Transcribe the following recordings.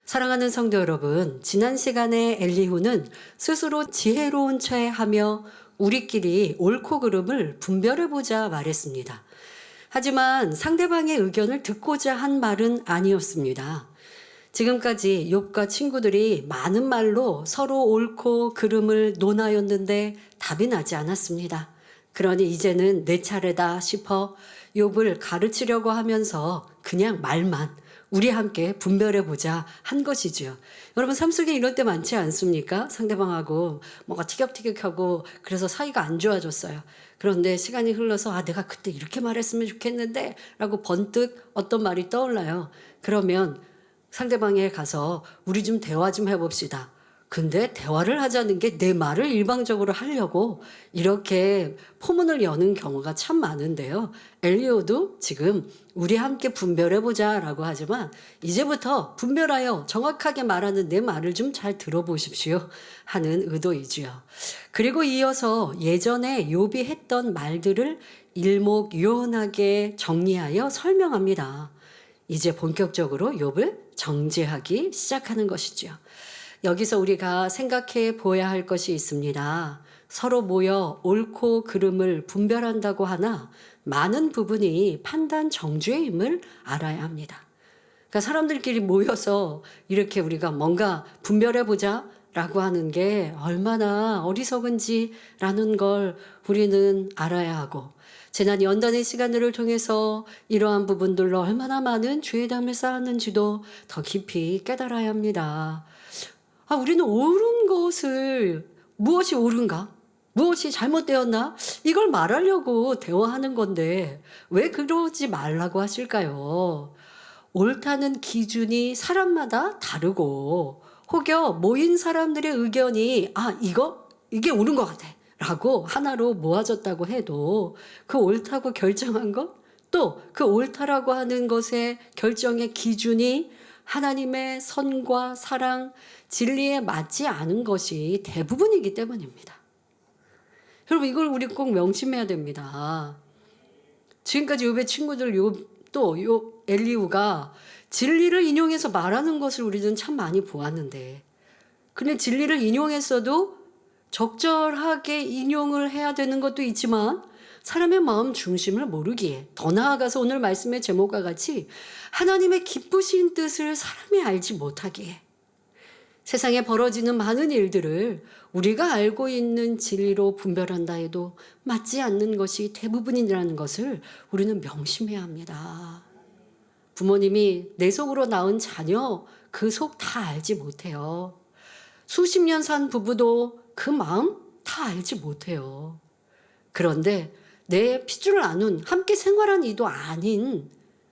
사랑하는 성도 여러분, 지난 시간에 엘리후는 스스로 지혜로운 체 하며 우리끼리 옳고 그름을 분별해보자 말했습니다. 하지만 상대방의 의견을 듣고자 한 말은 아니었습니다. 지금까지 욥과 친구들이 많은 말로 서로 옳고 그름을 논하였는데 답이 나지 않았습니다. 그러니 이제는 내 차례다 싶어 욥을 가르치려고 하면서 그냥 말만 우리 함께 분별해보자 한 것이죠. 여러분 삶 속에 이럴 때 많지 않습니까? 상대방하고 뭔가 티격태격하고 그래서 사이가 안 좋아졌어요. 그런데 시간이 흘러서 내가 그때 이렇게 말했으면 좋겠는데 라고 번뜩 어떤 말이 떠올라요. 그러면 상대방에 가서 우리 좀 대화 좀 해봅시다. 근데 대화를 하자는 게 내 말을 일방적으로 하려고 이렇게 포문을 여는 경우가 참 많은데요. 엘리후도 지금 우리 함께 분별해보자 라고 하지만 이제부터 분별하여 정확하게 말하는 내 말을 좀 잘 들어보십시오 하는 의도이지요. 그리고 이어서 예전에 욥이 했던 말들을 일목요연하게 정리하여 설명합니다. 이제 본격적으로 욥을 정죄하기 시작하는 것이죠. 여기서 우리가 생각해 보아야 할 것이 있습니다. 서로 모여 옳고 그름을 분별한다고 하나 많은 부분이 판단 정죄임을 알아야 합니다. 그러니까 사람들끼리 모여서 이렇게 우리가 뭔가 분별해보자 라고 하는 게 얼마나 어리석은지라는 걸 우리는 알아야 하고, 지난 연단의 시간들을 통해서 이러한 부분들로 얼마나 많은 죄담을 쌓았는지도 더 깊이 깨달아야 합니다. 우리는 옳은 것을 무엇이 옳은가? 무엇이 잘못되었나? 이걸 말하려고 대화하는 건데 왜 그러지 말라고 하실까요? 옳다는 기준이 사람마다 다르고 혹여 모인 사람들의 의견이 이게 옳은 것 같아 라고 하나로 모아졌다고 해도 그 옳다고 결정한 것, 또 그 옳다라고 하는 것의 결정의 기준이 하나님의 선과 사랑, 진리에 맞지 않은 것이 대부분이기 때문입니다. 여러분 이걸 우리 꼭 명심해야 됩니다. 지금까지 욥의 친구들 욥 엘리후가 진리를 인용해서 말하는 것을 우리는 참 많이 보았는데, 근데 진리를 인용했어도 적절하게 인용을 해야 되는 것도 있지만 사람의 마음 중심을 모르기에, 더 나아가서 오늘 말씀의 제목과 같이 하나님의 기쁘신 뜻을 사람이 알지 못하기에, 세상에 벌어지는 많은 일들을 우리가 알고 있는 진리로 분별한다 해도 맞지 않는 것이 대부분이라는 것을 우리는 명심해야 합니다. 부모님이 내 속으로 낳은 자녀 그 속 다 알지 못해요. 수십 년 산 부부도 그 마음 다 알지 못해요. 그런데 내 핏줄을 나눈 함께 생활한 이도 아닌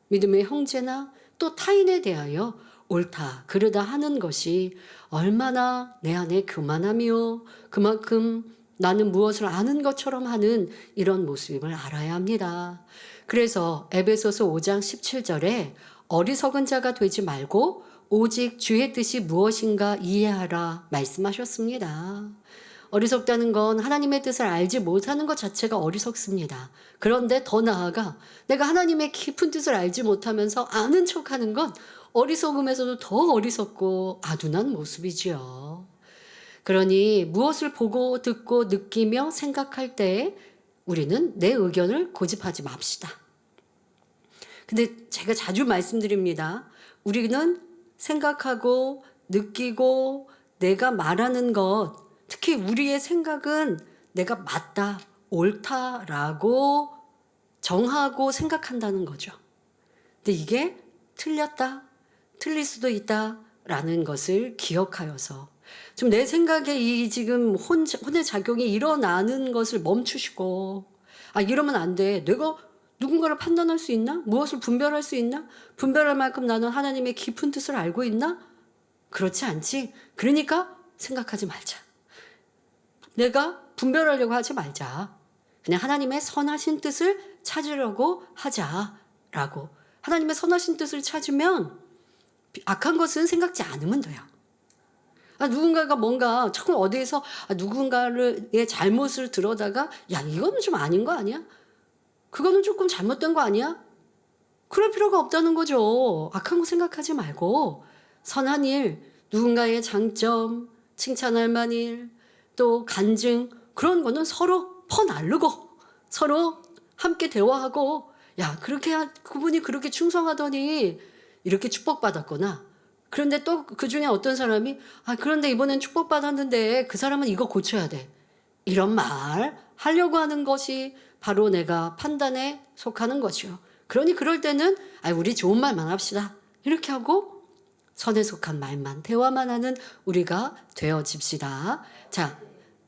믿음의 형제나 또 타인에 대하여 옳다 그르다 하는 것이 얼마나 내 안에 교만함이요, 그만큼 나는 무엇을 아는 것처럼 하는 이런 모습임을 알아야 합니다. 그래서 에베소서 5장 17절에 어리석은 자가 되지 말고 오직 주의 뜻이 무엇인가 이해하라 말씀하셨습니다. 어리석다는 건 하나님의 뜻을 알지 못하는 것 자체가 어리석습니다. 그런데 더 나아가 내가 하나님의 깊은 뜻을 알지 못하면서 아는 척하는 건 어리석음에서도 더 어리석고 아둔한 모습이지요. 그러니 무엇을 보고 듣고 느끼며 생각할 때 우리는 내 의견을 고집하지 맙시다. 근데 제가 자주 말씀드립니다. 우리는 생각하고 느끼고 내가 말하는 것, 특히 우리의 생각은 내가 맞다, 옳다라고 정하고 생각한다는 거죠. 근데 이게 틀렸다, 틀릴 수도 있다라는 것을 기억하여서 지금 내 생각에 이 지금 혼의 작용이 일어나는 것을 멈추시고, 이러면 안 돼. 내가 누군가를 판단할 수 있나? 무엇을 분별할 수 있나? 분별할 만큼 나는 하나님의 깊은 뜻을 알고 있나? 그렇지 않지. 그러니까 생각하지 말자. 내가 분별하려고 하지 말자. 그냥 하나님의 선하신 뜻을 찾으려고 하자라고. 하나님의 선하신 뜻을 찾으면 악한 것은 생각지 않으면 돼요. 누군가가 뭔가 자꾸 어디에서 누군가의 잘못을 들어다가 이거는 좀 아닌 거 아니야? 그거는 조금 잘못된 거 아니야? 그럴 필요가 없다는 거죠. 악한 거 생각하지 말고 선한 일, 누군가의 장점, 칭찬할 만일, 또 간증, 그런 거는 서로 퍼나르고 서로 함께 대화하고, 야, 그분이 그렇게 충성하더니 이렇게 축복받았구나. 그런데 또 그 중에 어떤 사람이, 그런데 이번엔 축복받았는데 그 사람은 이거 고쳐야 돼. 이런 말 하려고 하는 것이 바로 내가 판단에 속하는 것이요. 그러니 그럴 때는 우리 좋은 말만 합시다. 이렇게 하고 선에 속한 말만, 대화만 하는 우리가 되어집시다. 자,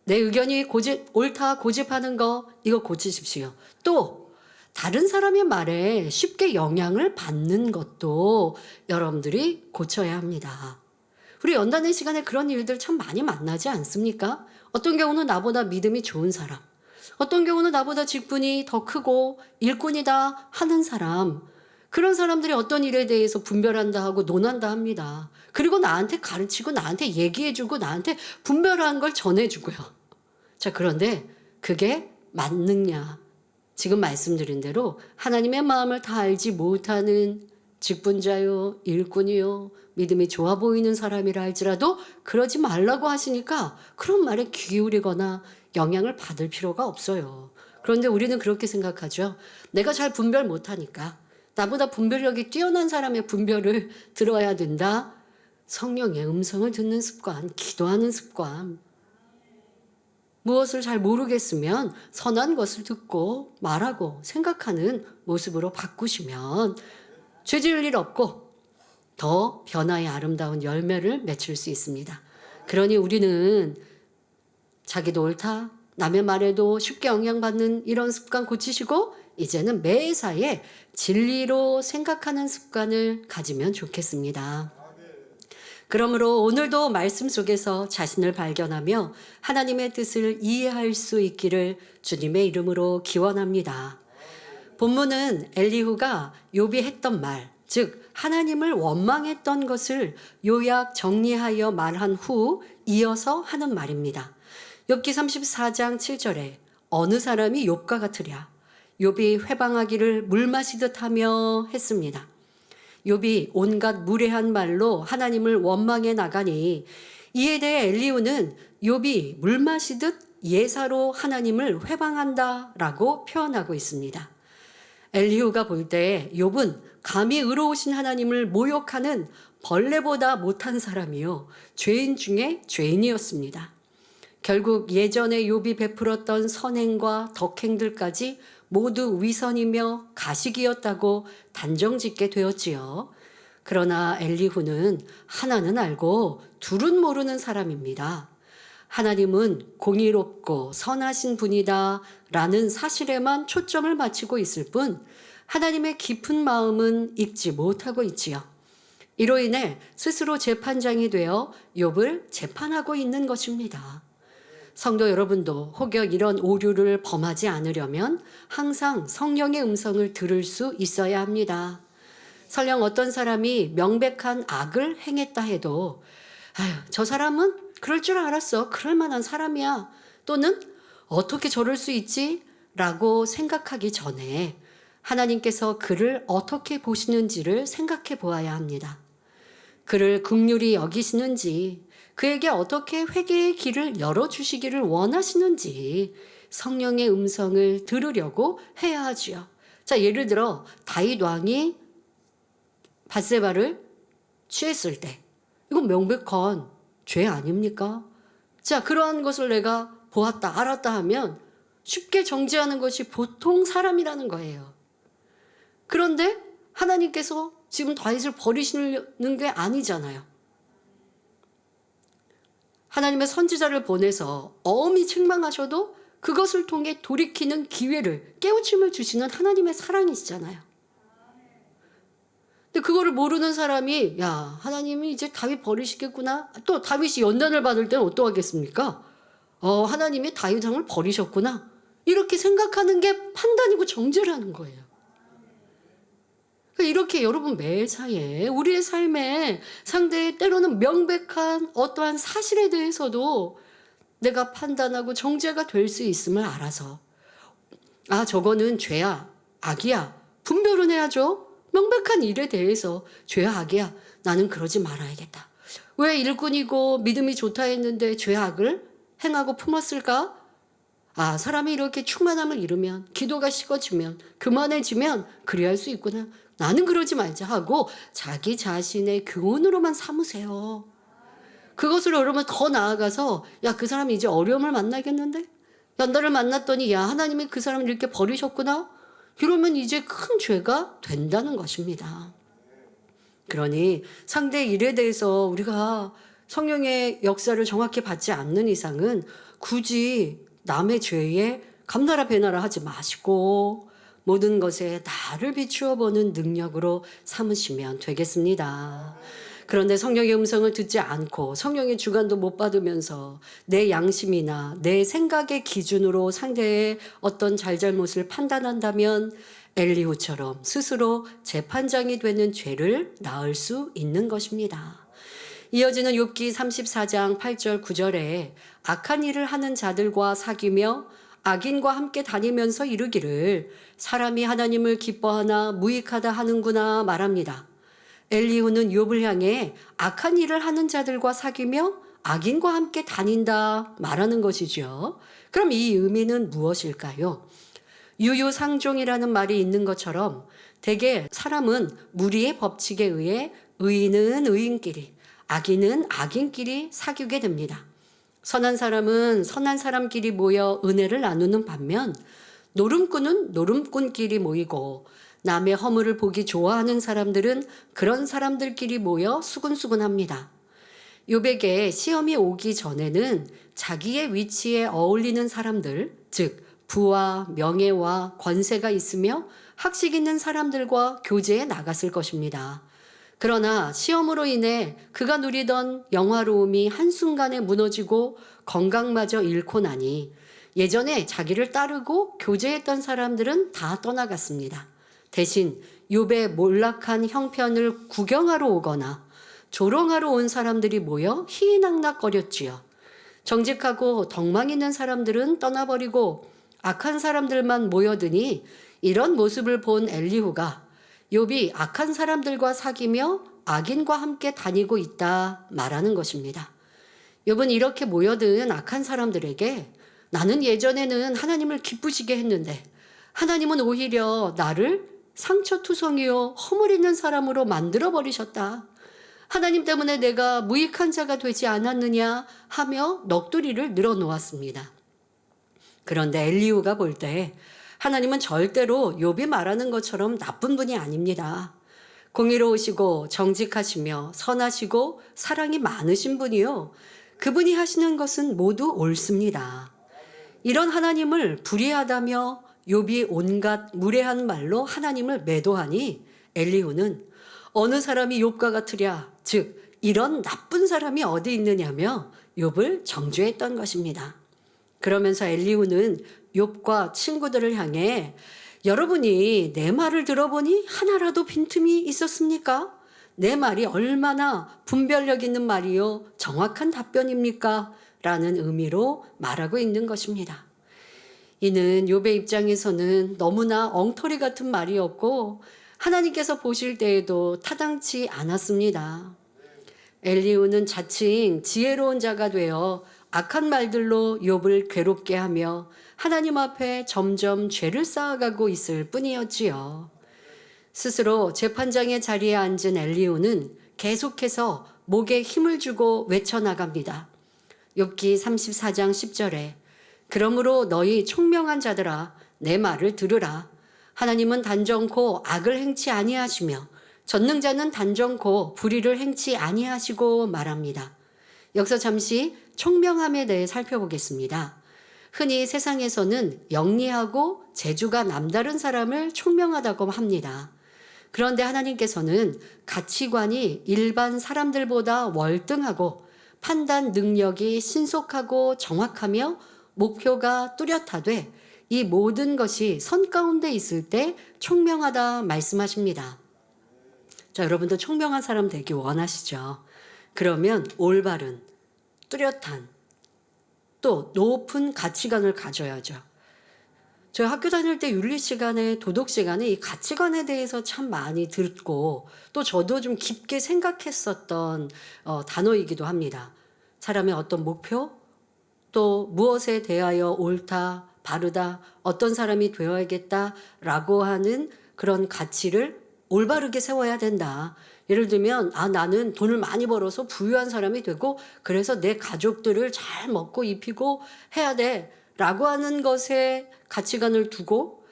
내 의견이 옳다 고집하는 거, 이거 고치십시오. 또 다른 사람의 말에 쉽게 영향을 받는 것도 여러분들이 고쳐야 합니다. 우리 연단의 시간에 그런 일들 참 많이 만나지 않습니까? 어떤 경우는 나보다 믿음이 좋은 사람, 어떤 경우는 나보다 직분이 더 크고 일꾼이다 하는 사람, 그런 사람들이 어떤 일에 대해서 분별한다 하고 논한다 합니다. 그리고 나한테 가르치고 나한테 얘기해주고 나한테 분별한 걸 전해주고요. 자, 그런데 그게 맞느냐? 지금 말씀드린 대로 하나님의 마음을 다 알지 못하는 직분자요, 일꾼이요, 믿음이 좋아 보이는 사람이라 할지라도 그러지 말라고 하시니까 그런 말에 귀 기울이거나 영향을 받을 필요가 없어요. 그런데 우리는 그렇게 생각하죠. 내가 잘 분별 못하니까 나보다 분별력이 뛰어난 사람의 분별을 들어야 된다. 성령의 음성을 듣는 습관, 기도하는 습관. 무엇을 잘 모르겠으면 선한 것을 듣고 말하고 생각하는 모습으로 바꾸시면 죄 지을 일 없고 더 변화의 아름다운 열매를 맺을 수 있습니다. 그러니 우리는 자기도 옳다, 남의 말에도 쉽게 영향받는 이런 습관 고치시고 이제는 매사에 진리로 생각하는 습관을 가지면 좋겠습니다. 그러므로 오늘도 말씀 속에서 자신을 발견하며 하나님의 뜻을 이해할 수 있기를 주님의 이름으로 기원합니다. 본문은 엘리후가 욥이 했던 말, 즉 하나님을 원망했던 것을 요약 정리하여 말한 후 이어서 하는 말입니다. 욥기 34장 7절에 어느 사람이 욥과 같으랴. 욥이 회방하기를 물 마시듯 하며 했습니다. 욥이 온갖 무례한 말로 하나님을 원망해 나가니 이에 대해 엘리후는 욥이 물 마시듯 예사로 하나님을 회방한다라고 표현하고 있습니다. 엘리후가 볼 때 욥은 감히 의로우신 하나님을 모욕하는 벌레보다 못한 사람이요, 죄인 중에 죄인이었습니다. 결국 예전에 욥이 베풀었던 선행과 덕행들까지 모두 위선이며 가식이었다고 단정짓게 되었지요. 그러나 엘리후는 하나는 알고 둘은 모르는 사람입니다. 하나님은 공의롭고 선하신 분이다 라는 사실에만 초점을 맞추고 있을 뿐 하나님의 깊은 마음은 읽지 못하고 있지요. 이로 인해 스스로 재판장이 되어 욥을 재판하고 있는 것입니다. 성도 여러분도 혹여 이런 오류를 범하지 않으려면 항상 성령의 음성을 들을 수 있어야 합니다. 설령 어떤 사람이 명백한 악을 행했다 해도 저 사람은 그럴 줄 알았어. 그럴 만한 사람이야. 또는 어떻게 저럴 수 있지? 라고 생각하기 전에 하나님께서 그를 어떻게 보시는지를 생각해 보아야 합니다. 그를 긍휼히 여기시는지, 그에게 어떻게 회개의 길을 열어주시기를 원하시는지 성령의 음성을 들으려고 해야 하지요. 자, 예를 들어 다윗 왕이 밧세바를 취했을 때 이건 명백한 죄 아닙니까? 자, 그러한 것을 내가 보았다, 알았다 하면 쉽게 정죄하는 것이 보통 사람이라는 거예요. 그런데 하나님께서 지금 다윗을 버리시는 게 아니잖아요. 하나님의 선지자를 보내서 엄히 책망하셔도 그것을 통해 돌이키는 기회를, 깨우침을 주시는 하나님의 사랑이시잖아요. 근데 그거를 모르는 사람이 하나님이 이제 다윗 버리시겠구나. 또 다윗이 연단을 받을 때는 어떠하겠습니까? 하나님이 다윗 왕을 버리셨구나. 이렇게 생각하는 게 판단이고 정죄라는 거예요. 이렇게 여러분 매사에 우리의 삶에 상대의 때로는 명백한 어떠한 사실에 대해서도 내가 판단하고 정죄가 될 수 있음을 알아서 저거는 죄야, 악이야 분별은 해야죠. 명백한 일에 대해서 죄야, 악이야 나는 그러지 말아야겠다. 왜 일꾼이고 믿음이 좋다 했는데 죄악을 행하고 품었을까? 아, 사람이 이렇게 충만함을 잃으면, 기도가 식어지면, 교만해지면 그리할 수 있구나. 나는 그러지 말자 하고 자기 자신의 교훈으로만 삼으세요. 그것으로 여러분 더 나아가서 야, 그 사람이 이제 어려움을 만나겠는데? 연달을 만났더니 야, 하나님이 그 사람을 이렇게 버리셨구나? 이러면 이제 큰 죄가 된다는 것입니다. 그러니 상대의 일에 대해서 우리가 성령의 역사를 정확히 받지 않는 이상은 굳이 남의 죄에 감나라 배나라 하지 마시고 모든 것에 나를 비추어 보는 능력으로 삼으시면 되겠습니다. 그런데 성령의 음성을 듣지 않고 성령의 주관도 못 받으면서 내 양심이나 내 생각의 기준으로 상대의 어떤 잘잘못을 판단한다면 엘리후처럼 스스로 재판장이 되는 죄를 낳을 수 있는 것입니다. 이어지는 욥기 34장 8절 9절에 악한 일을 하는 자들과 사귀며 악인과 함께 다니면서 이르기를 사람이 하나님을 기뻐하나 무익하다 하는구나 말합니다. 엘리후는 욥을 향해 악한 일을 하는 자들과 사귀며 악인과 함께 다닌다 말하는 것이죠. 그럼 이 의미는 무엇일까요? 유유상종이라는 말이 있는 것처럼 대개 사람은 무리의 법칙에 의해 의인은 의인끼리, 악인은 악인끼리 사귀게 됩니다. 선한 사람은 선한 사람끼리 모여 은혜를 나누는 반면 노름꾼은 노름꾼끼리 모이고 남의 허물을 보기 좋아하는 사람들은 그런 사람들끼리 모여 수군수군합니다. 욥에게 시험이 오기 전에는 자기의 위치에 어울리는 사람들, 즉 부와 명예와 권세가 있으며 학식 있는 사람들과 교제에 나갔을 것입니다. 그러나 시험으로 인해 그가 누리던 영화로움이 한순간에 무너지고 건강마저 잃고 나니 예전에 자기를 따르고 교제했던 사람들은 다 떠나갔습니다. 대신 욥의 몰락한 형편을 구경하러 오거나 조롱하러 온 사람들이 모여 희희낙낙거렸지요. 정직하고 덕망 있는 사람들은 떠나버리고 악한 사람들만 모여드니 이런 모습을 본 엘리후가 욥이 악한 사람들과 사귀며 악인과 함께 다니고 있다 말하는 것입니다. 욥은 이렇게 모여든 악한 사람들에게 나는 예전에는 하나님을 기쁘시게 했는데 하나님은 오히려 나를 상처투성이요 허물 있는 사람으로 만들어 버리셨다. 하나님 때문에 내가 무익한 자가 되지 않았느냐 하며 넋두리를 늘어놓았습니다. 그런데 엘리후가 볼 때 하나님은 절대로 욥이 말하는 것처럼 나쁜 분이 아닙니다. 공의로우시고 정직하시며 선하시고 사랑이 많으신 분이요. 그분이 하시는 것은 모두 옳습니다. 이런 하나님을 불의하다며 욥이 온갖 무례한 말로 하나님을 매도하니 엘리후는 어느 사람이 욥과 같으랴, 즉 이런 나쁜 사람이 어디 있느냐며 욥을 정죄했던 것입니다. 그러면서 엘리후는 욥과 친구들을 향해 여러분이 내 말을 들어보니 하나라도 빈틈이 있었습니까? 내 말이 얼마나 분별력 있는 말이요 정확한 답변입니까? 라는 의미로 말하고 있는 것입니다. 이는 욥의 입장에서는 너무나 엉터리 같은 말이었고 하나님께서 보실 때에도 타당치 않았습니다. 엘리후는 자칭 지혜로운 자가 되어 악한 말들로 욥을 괴롭게 하며 하나님 앞에 점점 죄를 쌓아가고 있을 뿐이었지요. 스스로 재판장의 자리에 앉은 엘리후는 계속해서 목에 힘을 주고 외쳐나갑니다. 욥기 34장 10절에 그러므로 너희 총명한 자들아 내 말을 들으라. 하나님은 단정코 악을 행치 아니하시며 전능자는 단정코 불의를 행치 아니하시고 말합니다. 여기서 잠시 총명함에 대해 살펴보겠습니다. 흔히 세상에서는 영리하고 재주가 남다른 사람을 총명하다고 합니다. 그런데 하나님께서는 가치관이 일반 사람들보다 월등하고 판단 능력이 신속하고 정확하며 목표가 뚜렷하되 이 모든 것이 선 가운데 있을 때 총명하다 말씀하십니다. 자, 여러분도 총명한 사람 되기 원하시죠? 그러면 올바른, 뚜렷한, 또 높은 가치관을 가져야죠. 저희 학교 다닐 때 윤리 시간에 도덕 시간에 이 가치관에 대해서 참 많이 듣고 또 저도 좀 깊게 생각했었던 단어이기도 합니다. 사람의 어떤 목표 또 무엇에 대하여 옳다, 바르다, 어떤 사람이 되어야겠다라고 하는 그런 가치를 올바르게 세워야 된다. 예를 들면 나는 돈을 많이 벌어서 부유한 사람이 되고 그래서 내 가족들을 잘 먹고 입히고 해야 돼라고 하는 것에 가치관을 두고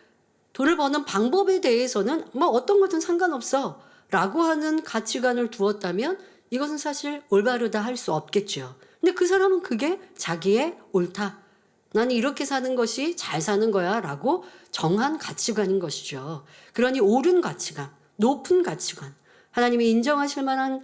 돈을 버는 방법에 대해서는 뭐 어떤 것든 상관없어라고 하는 가치관을 두었다면 이것은 사실 올바르다 할 수 없겠죠. 근데 그 사람은 그게 자기의 옳다. 나는 이렇게 사는 것이 잘 사는 거야 라고 정한 가치관인 것이죠. 그러니 옳은 가치관, 높은 가치관, 하나님이 인정하실 만한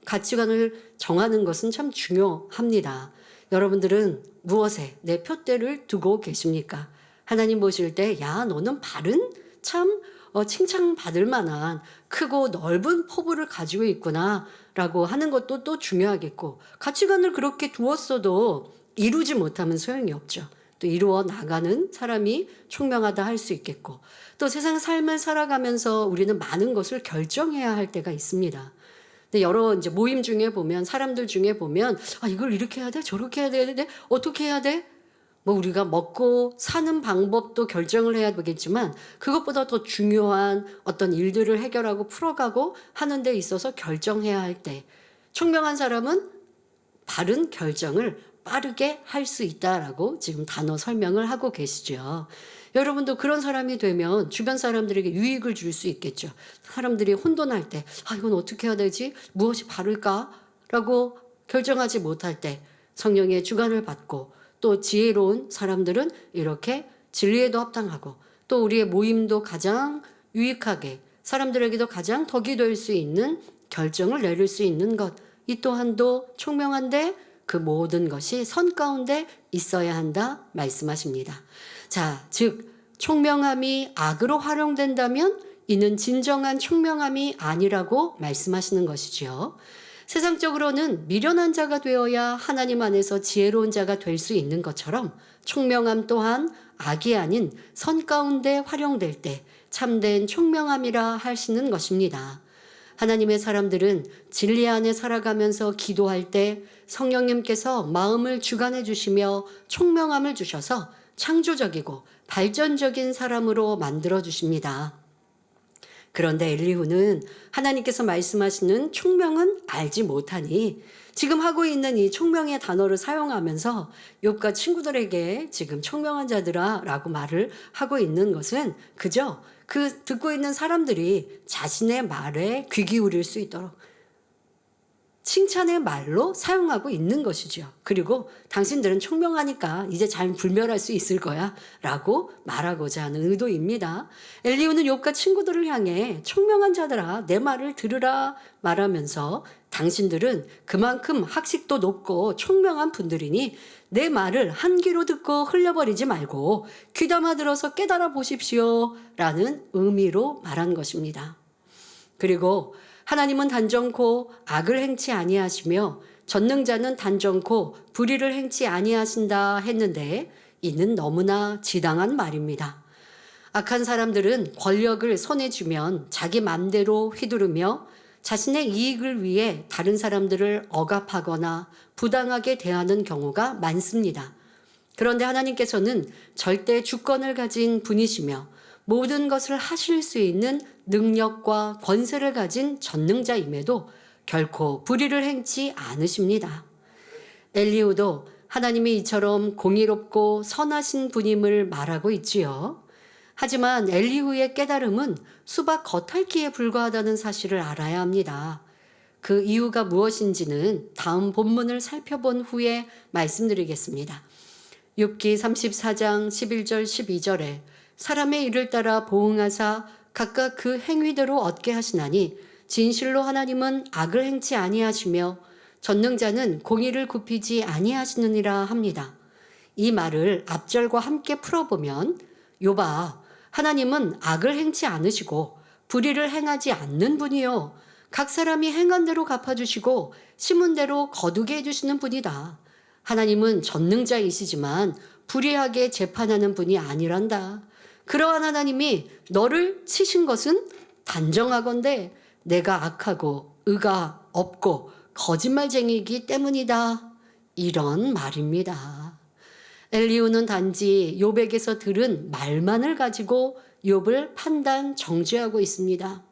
가치관을 정하는 것은 참 중요합니다. 여러분들은 무엇에 내 표대를 두고 계십니까? 하나님 보실 때 너는 바른 참 칭찬받을 만한 크고 넓은 포부를 가지고 있구나 라고 하는 것도 또 중요하겠고, 가치관을 그렇게 두었어도 이루지 못하면 소용이 없죠. 또 이루어 나가는 사람이 총명하다 할 수 있겠고, 또 세상 삶을 살아가면서 우리는 많은 것을 결정해야 할 때가 있습니다. 근데 여러 이제 모임 중에 보면, 사람들 중에 보면 이걸 이렇게 해야 돼, 저렇게 해야 돼, 어떻게 해야 돼? 뭐 우리가 먹고 사는 방법도 결정을 해야 되겠지만 그것보다 더 중요한 어떤 일들을 해결하고 풀어가고 하는 데 있어서 결정해야 할 때, 총명한 사람은 바른 결정을 빠르게 할 수 있다라고 지금 단어 설명을 하고 계시죠. 여러분도 그런 사람이 되면 주변 사람들에게 유익을 줄 수 있겠죠. 사람들이 혼돈할 때 이건 어떻게 해야 되지? 무엇이 바를까? 라고 결정하지 못할 때 성령의 주관을 받고, 또 지혜로운 사람들은 이렇게 진리에도 합당하고 또 우리의 모임도 가장 유익하게 사람들에게도 가장 덕이 될 수 있는 결정을 내릴 수 있는 것, 이 또한도 총명한데 그 모든 것이 선 가운데 있어야 한다 말씀하십니다. 자, 즉 총명함이 악으로 활용된다면 이는 진정한 총명함이 아니라고 말씀하시는 것이지요. 세상적으로는 미련한 자가 되어야 하나님 안에서 지혜로운 자가 될 수 있는 것처럼 총명함 또한 악이 아닌 선 가운데 활용될 때 참된 총명함이라 하시는 것입니다. 하나님의 사람들은 진리 안에 살아가면서 기도할 때 성령님께서 마음을 주관해 주시며 총명함을 주셔서 창조적이고 발전적인 사람으로 만들어 주십니다. 그런데 엘리후는 하나님께서 말씀하시는 총명은 알지 못하니 지금 하고 있는 이 총명의 단어를 사용하면서 욥과 친구들에게 지금 총명한 자들아 라고 말을 하고 있는 것은 그저 그 듣고 있는 사람들이 자신의 말에 귀 기울일 수 있도록 칭찬의 말로 사용하고 있는 것이죠. 그리고 당신들은 총명하니까 이제 잘 불멸할 수 있을 거야 라고 말하고자 하는 의도입니다. 엘리후는 욥과 친구들을 향해 총명한 자들아 내 말을 들으라 말하면서 당신들은 그만큼 학식도 높고 총명한 분들이니 내 말을 한 귀로 듣고 흘려버리지 말고 귀담아 들어서 깨달아 보십시오 라는 의미로 말한 것입니다. 그리고 하나님은 단정코 악을 행치 아니하시며 전능자는 단정코 불의를 행치 아니하신다 했는데 이는 너무나 지당한 말입니다. 악한 사람들은 권력을 손에 쥐면 자기 맘대로 휘두르며 자신의 이익을 위해 다른 사람들을 억압하거나 부당하게 대하는 경우가 많습니다. 그런데 하나님께서는 절대 주권을 가진 분이시며 모든 것을 하실 수 있는 능력과 권세를 가진 전능자임에도 결코 불의를 행치 않으십니다. 엘리후도 하나님이 이처럼 공의롭고 선하신 분임을 말하고 있지요. 하지만 엘리후의 깨달음은 수박 겉핥기에 불과하다는 사실을 알아야 합니다. 그 이유가 무엇인지는 다음 본문을 살펴본 후에 말씀드리겠습니다. 욥기 34장 11절 12절에 사람의 일을 따라 보응하사 각각 그 행위대로 얻게 하시나니 진실로 하나님은 악을 행치 아니하시며 전능자는 공의를 굽히지 아니하시느니라 합니다. 이 말을 앞절과 함께 풀어보면 욥아 하나님은 악을 행치 않으시고 불의를 행하지 않는 분이요 각 사람이 행한 대로 갚아주시고 심은 대로 거두게 해주시는 분이다. 하나님은 전능자이시지만 불의하게 재판하는 분이 아니란다. 그러한 하나님이 너를 치신 것은 단정하건대 내가 악하고 의가 없고 거짓말쟁이이기 때문이다. 이런 말입니다. 엘리후는 단지 욥에게서 들은 말만을 가지고 욥을 판단 정죄하고 있습니다.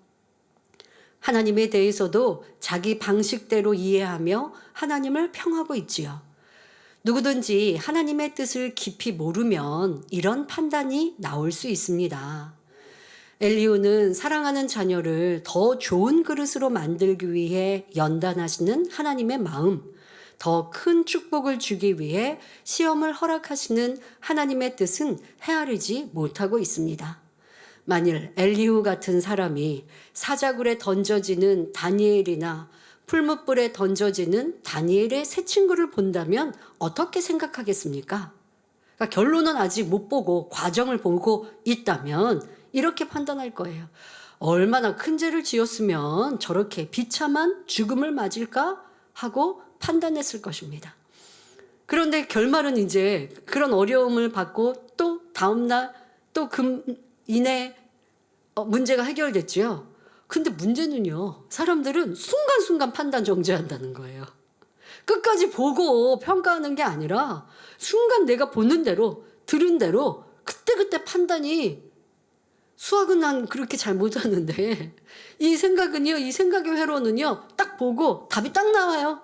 하나님에 대해서도 자기 방식대로 이해하며 하나님을 평하고 있지요. 누구든지 하나님의 뜻을 깊이 모르면 이런 판단이 나올 수 있습니다. 엘리후는 사랑하는 자녀를 더 좋은 그릇으로 만들기 위해 연단하시는 하나님의 마음, 더 큰 축복을 주기 위해 시험을 허락하시는 하나님의 뜻은 헤아리지 못하고 있습니다. 만일 엘리후 같은 사람이 사자굴에 던져지는 다니엘이나 풀무불에 던져지는 다니엘의 새 친구를 본다면 어떻게 생각하겠습니까? 그러니까 결론은 아직 못 보고 과정을 보고 있다면 이렇게 판단할 거예요. 얼마나 큰 죄를 지었으면 저렇게 비참한 죽음을 맞을까 하고 판단했을 것입니다. 그런데 결말은 이제 그런 어려움을 받고 또 다음날 또 이내 문제가 해결됐죠. 근데 문제는요, 사람들은 순간순간 판단 정죄한다는 거예요. 끝까지 보고 평가하는 게 아니라 순간 내가 보는 대로 들은 대로 그때그때 판단이, 수학은 난 그렇게 잘 못하는데 이 생각은요, 이 생각의 회로는요, 딱 보고 답이 딱 나와요.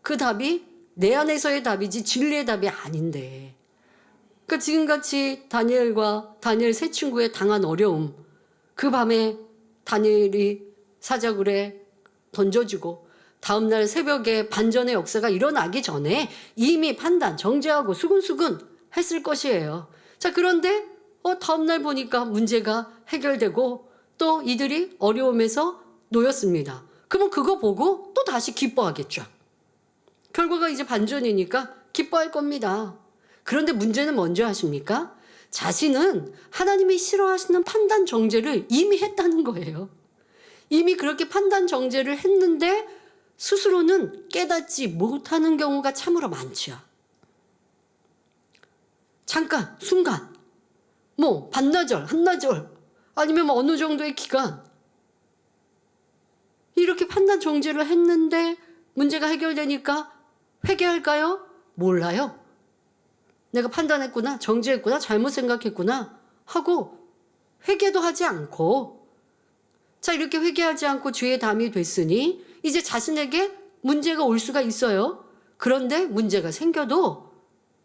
그 답이 내 안에서의 답이지 진리의 답이 아닌데. 그러니까 지금같이 다니엘 세 친구의 당한 어려움, 그 밤에 다니엘이 사자굴에 던져지고 다음날 새벽에 반전의 역사가 일어나기 전에 이미 판단, 정죄하고 수근수근 했을 것이에요. 자, 그런데 다음날 보니까 문제가 해결되고 또 이들이 어려움에서 놓였습니다. 그러면 그거 보고 또 다시 기뻐하겠죠. 결과가 이제 반전이니까 기뻐할 겁니다. 그런데 문제는 뭔지 아십니까? 자신은 하나님이 싫어하시는 판단 정죄를 이미 했다는 거예요. 이미 그렇게 판단 정죄를 했는데 스스로는 깨닫지 못하는 경우가 참으로 많죠. 잠깐, 순간, 반나절, 한나절, 아니면 어느 정도의 기간, 이렇게 판단 정죄를 했는데 문제가 해결되니까 회개할까요? 몰라요. 내가 판단했구나, 정죄했구나, 잘못 생각했구나 하고 회개도 하지 않고, 자, 이렇게 회개하지 않고 죄의 담이 됐으니 이제 자신에게 문제가 올 수가 있어요. 그런데 문제가 생겨도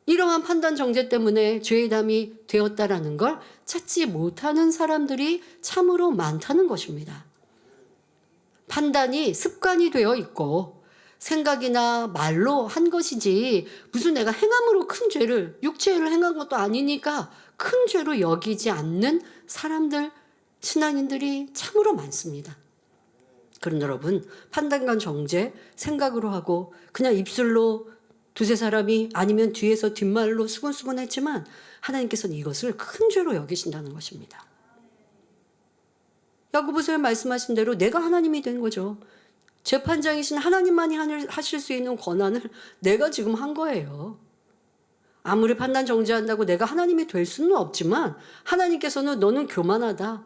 이러한 판단 정죄 때문에 죄의 담이 되었다라는 걸 찾지 못하는 사람들이 참으로 많다는 것입니다. 판단이 습관이 되어 있고 생각이나 말로 한 것이지 무슨 내가 행함으로 큰 죄를, 육체를 행한 것도 아니니까 큰 죄로 여기지 않는 사람들, 신앙인들이 참으로 많습니다. 그런데 여러분, 판단과 정죄 생각으로 하고 그냥 입술로 두세 사람이 아니면 뒤에서 뒷말로 수근수근 했지만 하나님께서는 이것을 큰 죄로 여기신다는 것입니다. 야고보서에 말씀하신 대로 내가 하나님이 된 거죠. 재판장이신 하나님만이 하실 수 있는 권한을 내가 지금 한 거예요. 아무리 판단 정죄한다고 내가 하나님이 될 수는 없지만 하나님께서는 너는 교만하다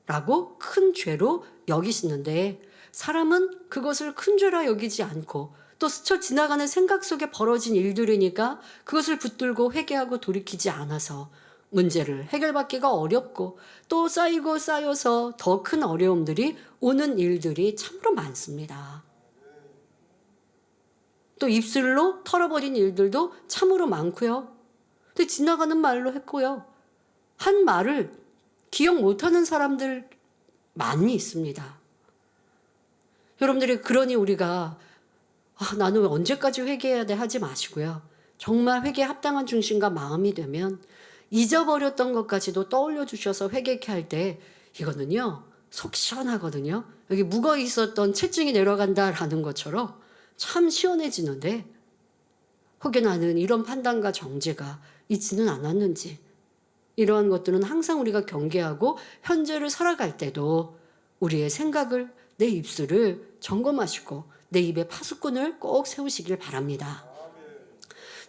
라고 큰 죄로 여기시는데, 사람은 그것을 큰 죄라 여기지 않고 또 스쳐 지나가는 생각 속에 벌어진 일들이니까 그것을 붙들고 회개하고 돌이키지 않아서 문제를 해결받기가 어렵고 또 쌓이고 쌓여서 더 큰 어려움들이 오는 일들이 참으로 많습니다. 또 입술로 털어버린 일들도 참으로 많고요. 근데 지나가는 말로 했고요. 한 말을 기억 못하는 사람들 많이 있습니다. 여러분들이 그러니 우리가 나는 왜 언제까지 회개해야 돼 하지 마시고요. 정말 회개에 합당한 중심과 마음이 되면 잊어버렸던 것까지도 떠올려 주셔서 회개케 할 때 이거는요, 속 시원하거든요. 여기 묵어 있었던 체증이 내려간다라는 것처럼 참 시원해지는데, 혹여 나는 이런 판단과 정죄가 있지는 않았는지, 이러한 것들은 항상 우리가 경계하고 현재를 살아갈 때도 우리의 생각을, 내 입술을 점검하시고 내 입에 파수꾼을 꼭 세우시길 바랍니다.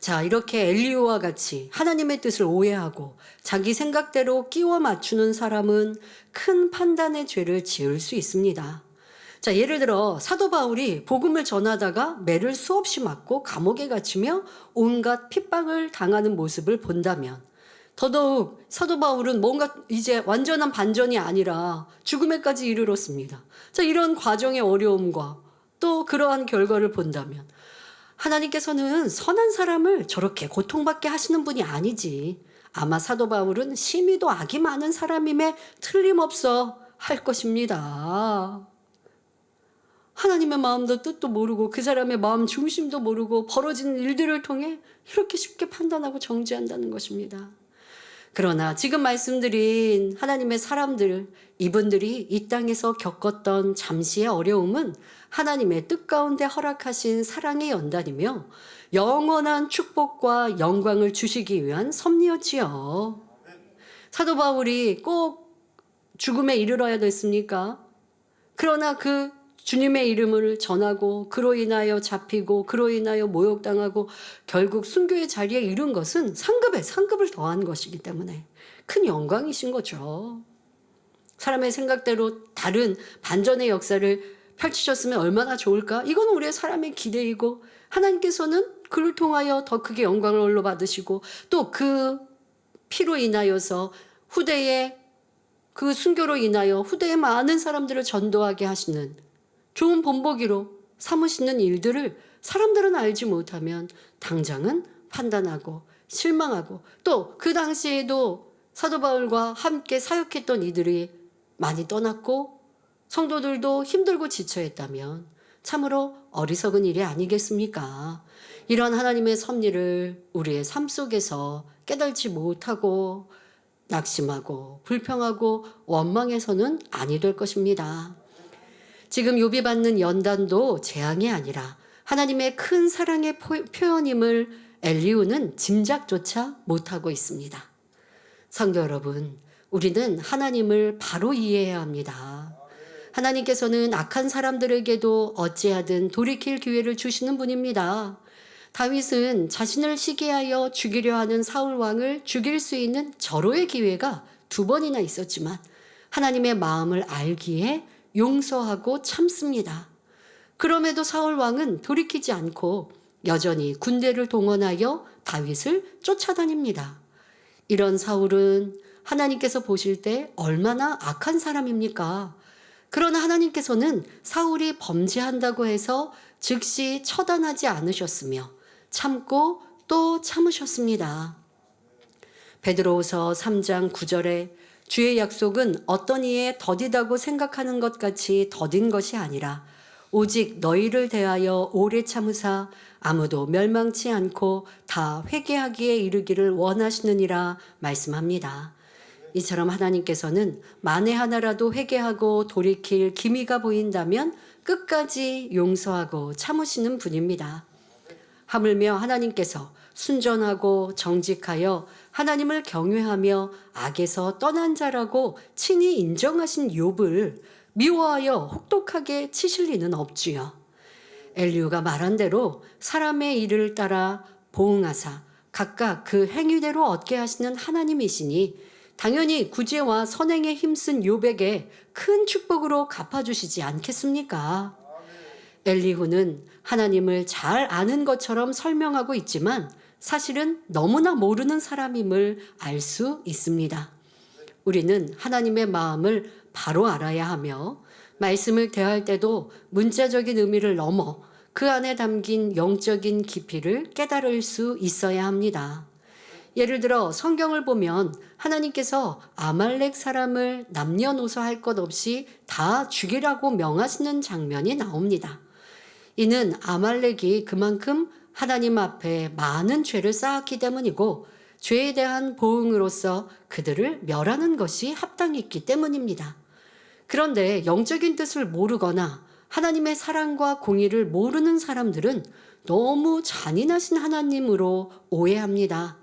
자, 이렇게 엘리후와 같이 하나님의 뜻을 오해하고 자기 생각대로 끼워 맞추는 사람은 큰 판단의 죄를 지을 수 있습니다. 자, 예를 들어 사도 바울이 복음을 전하다가 매를 수없이 맞고 감옥에 갇히며 온갖 핍박을 당하는 모습을 본다면, 더더욱 사도 바울은 뭔가 이제 완전한 반전이 아니라 죽음에까지 이르렀습니다. 자, 이런 과정의 어려움과 또 그러한 결과를 본다면 하나님께서는 선한 사람을 저렇게 고통받게 하시는 분이 아니지, 아마 사도 바울은 심히도 악이 많은 사람임에 틀림없어 할 것입니다. 하나님의 마음도 뜻도 모르고 그 사람의 마음 중심도 모르고 벌어지는 일들을 통해 이렇게 쉽게 판단하고 정죄한다는 것입니다. 그러나 지금 말씀드린 하나님의 사람들, 이분들이 이 땅에서 겪었던 잠시의 어려움은 하나님의 뜻 가운데 허락하신 사랑의 연단이며 영원한 축복과 영광을 주시기 위한 섭리였지요. 사도 바울이 꼭 죽음에 이르러야 됐습니까? 그러나 그 주님의 이름을 전하고 그로 인하여 잡히고 그로 인하여 모욕당하고 결국 순교의 자리에 이른 것은 상급을 더한 것이기 때문에 큰 영광이신 거죠. 사람의 생각대로 다른 반전의 역사를 펼치셨으면 얼마나 좋을까? 이건 우리의 사람의 기대이고 하나님께서는 그를 통하여 더 크게 영광을 올려 받으시고 또 그 피로 인하여서 후대에 그 순교로 인하여 후대에 많은 사람들을 전도하게 하시는 좋은 본보기로 삼으시는 일들을 사람들은 알지 못하면 당장은 판단하고 실망하고 또 그 당시에도 사도 바울과 함께 사역했던 이들이 많이 떠났고 성도들도 힘들고 지쳐있다면 참으로 어리석은 일이 아니겠습니까? 이런 하나님의 섭리를 우리의 삶 속에서 깨달지 못하고 낙심하고 불평하고 원망해서는 아니 될 것입니다. 지금 욥이 받는 연단도 재앙이 아니라 하나님의 큰 사랑의 표현임을 엘리후는 짐작조차 못하고 있습니다. 성도 여러분, 우리는 하나님을 바로 이해해야 합니다. 하나님께서는 악한 사람들에게도 어찌하든 돌이킬 기회를 주시는 분입니다. 다윗은 자신을 시기하여 죽이려 하는 사울 왕을 죽일 수 있는 절호의 기회가 2번이나 있었지만 하나님의 마음을 알기에 용서하고 참습니다. 그럼에도 사울 왕은 돌이키지 않고 여전히 군대를 동원하여 다윗을 쫓아다닙니다. 이런 사울은 하나님께서 보실 때 얼마나 악한 사람입니까? 그러나 하나님께서는 사울이 범죄한다고 해서 즉시 처단하지 않으셨으며 참고 또 참으셨습니다. 베드로후서 3장 9절에 주의 약속은 어떤 이에 더디다고 생각하는 것 같이 더딘 것이 아니라 오직 너희를 대하여 오래 참으사 아무도 멸망치 않고 다 회개하기에 이르기를 원하시느니라 말씀합니다. 이처럼 하나님께서는 만에 하나라도 회개하고 돌이킬 기미가 보인다면 끝까지 용서하고 참으시는 분입니다. 하물며 하나님께서 순전하고 정직하여 하나님을 경외하며 악에서 떠난 자라고 친히 인정하신 욥을 미워하여 혹독하게 치실 리는 없지요. 엘리후가 말한 대로 사람의 일을 따라 보응하사 각각 그 행위대로 얻게 하시는 하나님이시니 당연히 구제와 선행에 힘쓴 욥에게 큰 축복으로 갚아주시지 않겠습니까? 엘리후는 하나님을 잘 아는 것처럼 설명하고 있지만 사실은 너무나 모르는 사람임을 알 수 있습니다. 우리는 하나님의 마음을 바로 알아야 하며 말씀을 대할 때도 문자적인 의미를 넘어 그 안에 담긴 영적인 깊이를 깨달을 수 있어야 합니다. 예를 들어 성경을 보면 하나님께서 아말렉 사람을 남녀노소 할 것 없이 다 죽이라고 명하시는 장면이 나옵니다. 이는 아말렉이 그만큼 하나님 앞에 많은 죄를 쌓았기 때문이고 죄에 대한 보응으로서 그들을 멸하는 것이 합당했기 때문입니다. 그런데 영적인 뜻을 모르거나 하나님의 사랑과 공의를 모르는 사람들은 너무 잔인하신 하나님으로 오해합니다.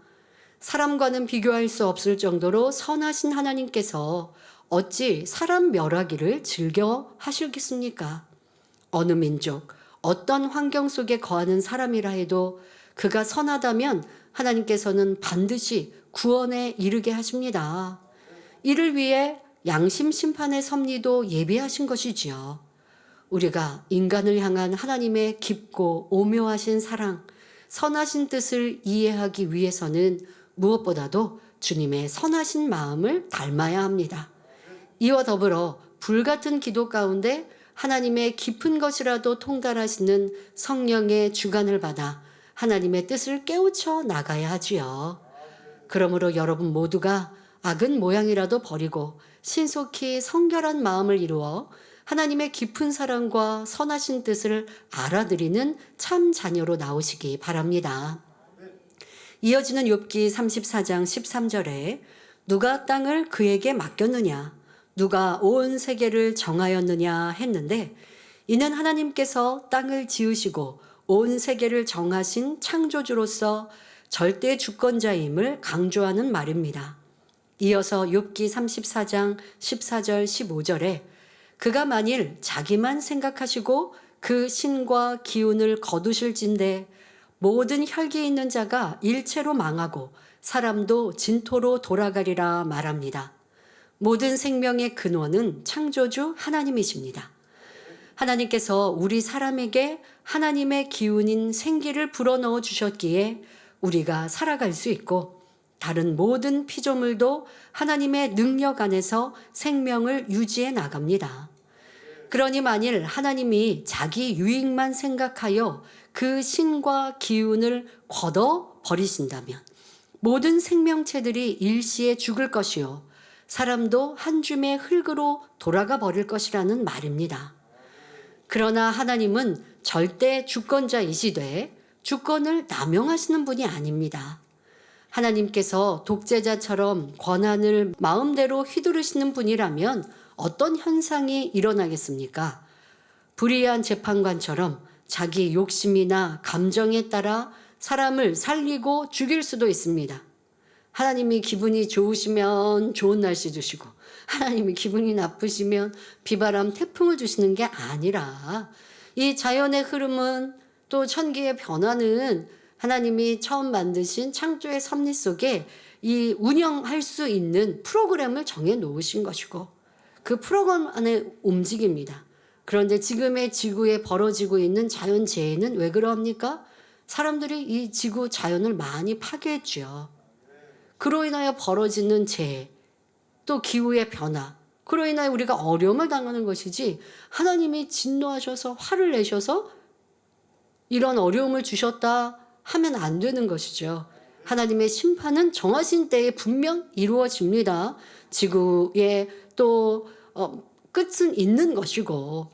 사람과는 비교할 수 없을 정도로 선하신 하나님께서 어찌 사람 멸하기를 즐겨 하시겠습니까? 어느 민족, 어떤 환경 속에 거하는 사람이라 해도 그가 선하다면 하나님께서는 반드시 구원에 이르게 하십니다. 이를 위해 양심 심판의 섭리도 예비하신 것이지요. 우리가 인간을 향한 하나님의 깊고 오묘하신 사랑, 선하신 뜻을 이해하기 위해서는 무엇보다도 주님의 선하신 마음을 닮아야 합니다. 이와 더불어 불같은 기도 가운데 하나님의 깊은 것이라도 통달하시는 성령의 주관을 받아 하나님의 뜻을 깨우쳐 나가야 하지요. 그러므로 여러분 모두가 악은 모양이라도 버리고 신속히 성결한 마음을 이루어 하나님의 깊은 사랑과 선하신 뜻을 알아들이는 참 자녀로 나오시기 바랍니다. 이어지는 욥기 34장 13절에 누가 땅을 그에게 맡겼느냐, 누가 온 세계를 정하였느냐 했는데, 이는 하나님께서 땅을 지으시고 온 세계를 정하신 창조주로서 절대 주권자임을 강조하는 말입니다. 이어서 욥기 34장 14절 15절에 그가 만일 자기만 생각하시고 그 신과 기운을 거두실진대 모든 혈기 있는 자가 일체로 망하고 사람도 진토로 돌아가리라 말합니다. 모든 생명의 근원은 창조주 하나님이십니다. 하나님께서 우리 사람에게 하나님의 기운인 생기를 불어넣어 주셨기에 우리가 살아갈 수 있고, 다른 모든 피조물도 하나님의 능력 안에서 생명을 유지해 나갑니다. 그러니 만일 하나님이 자기 유익만 생각하여 그 신과 기운을 걷어 버리신다면 모든 생명체들이 일시에 죽을 것이요 사람도 한 줌의 흙으로 돌아가 버릴 것이라는 말입니다. 그러나 하나님은 절대 주권자이시되 주권을 남용하시는 분이 아닙니다. 하나님께서 독재자처럼 권한을 마음대로 휘두르시는 분이라면 어떤 현상이 일어나겠습니까? 불의한 재판관처럼 자기 욕심이나 감정에 따라 사람을 살리고 죽일 수도 있습니다. 하나님이 기분이 좋으시면 좋은 날씨 주시고, 하나님이 기분이 나쁘시면 비바람 태풍을 주시는 게 아니라, 이 자연의 흐름은 또 천기의 변화는 하나님이 처음 만드신 창조의 섭리 속에 이 운영할 수 있는 프로그램을 정해 놓으신 것이고 그 프로그램 안에 움직입니다. 그런데 지금의 지구에 벌어지고 있는 자연재해는 왜 그러합니까? 사람들이 이 지구 자연을 많이 파괴했죠. 그로 인하여 벌어지는 재해, 또 기후의 변화, 그로 인하여 우리가 어려움을 당하는 것이지, 하나님이 진노하셔서 화를 내셔서 이런 어려움을 주셨다 하면 안 되는 것이죠. 하나님의 심판은 정하신 때에 분명 이루어집니다. 지구에 또 끝은 있는 것이고,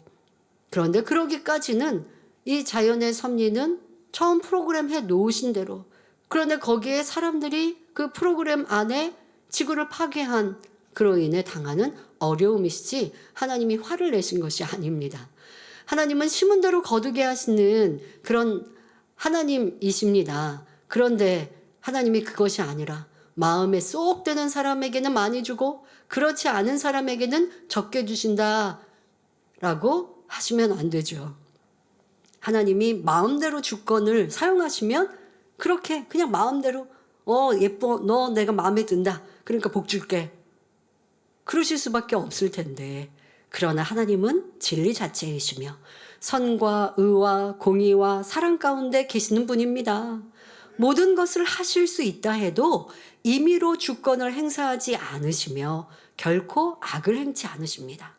그런데 그러기까지는 이 자연의 섭리는 처음 프로그램 해 놓으신 대로, 그런데 거기에 사람들이 그 프로그램 안에 지구를 파괴한 그로 인해 당하는 어려움이시지 하나님이 화를 내신 것이 아닙니다. 하나님은 심은 대로 거두게 하시는 그런 하나님이십니다. 그런데 하나님이 그것이 아니라 마음에 쏙 드는 사람에게는 많이 주고 그렇지 않은 사람에게는 적게 주신다라고 하시면 안 되죠. 하나님이 마음대로 주권을 사용하시면 그렇게 그냥 마음대로 예뻐, 너 내가 마음에 든다, 그러니까 복 줄게, 그러실 수밖에 없을 텐데, 그러나 하나님은 진리 자체이시며 선과 의와 공의와 사랑 가운데 계시는 분입니다. 모든 것을 하실 수 있다 해도 임의로 주권을 행사하지 않으시며 결코 악을 행치 않으십니다.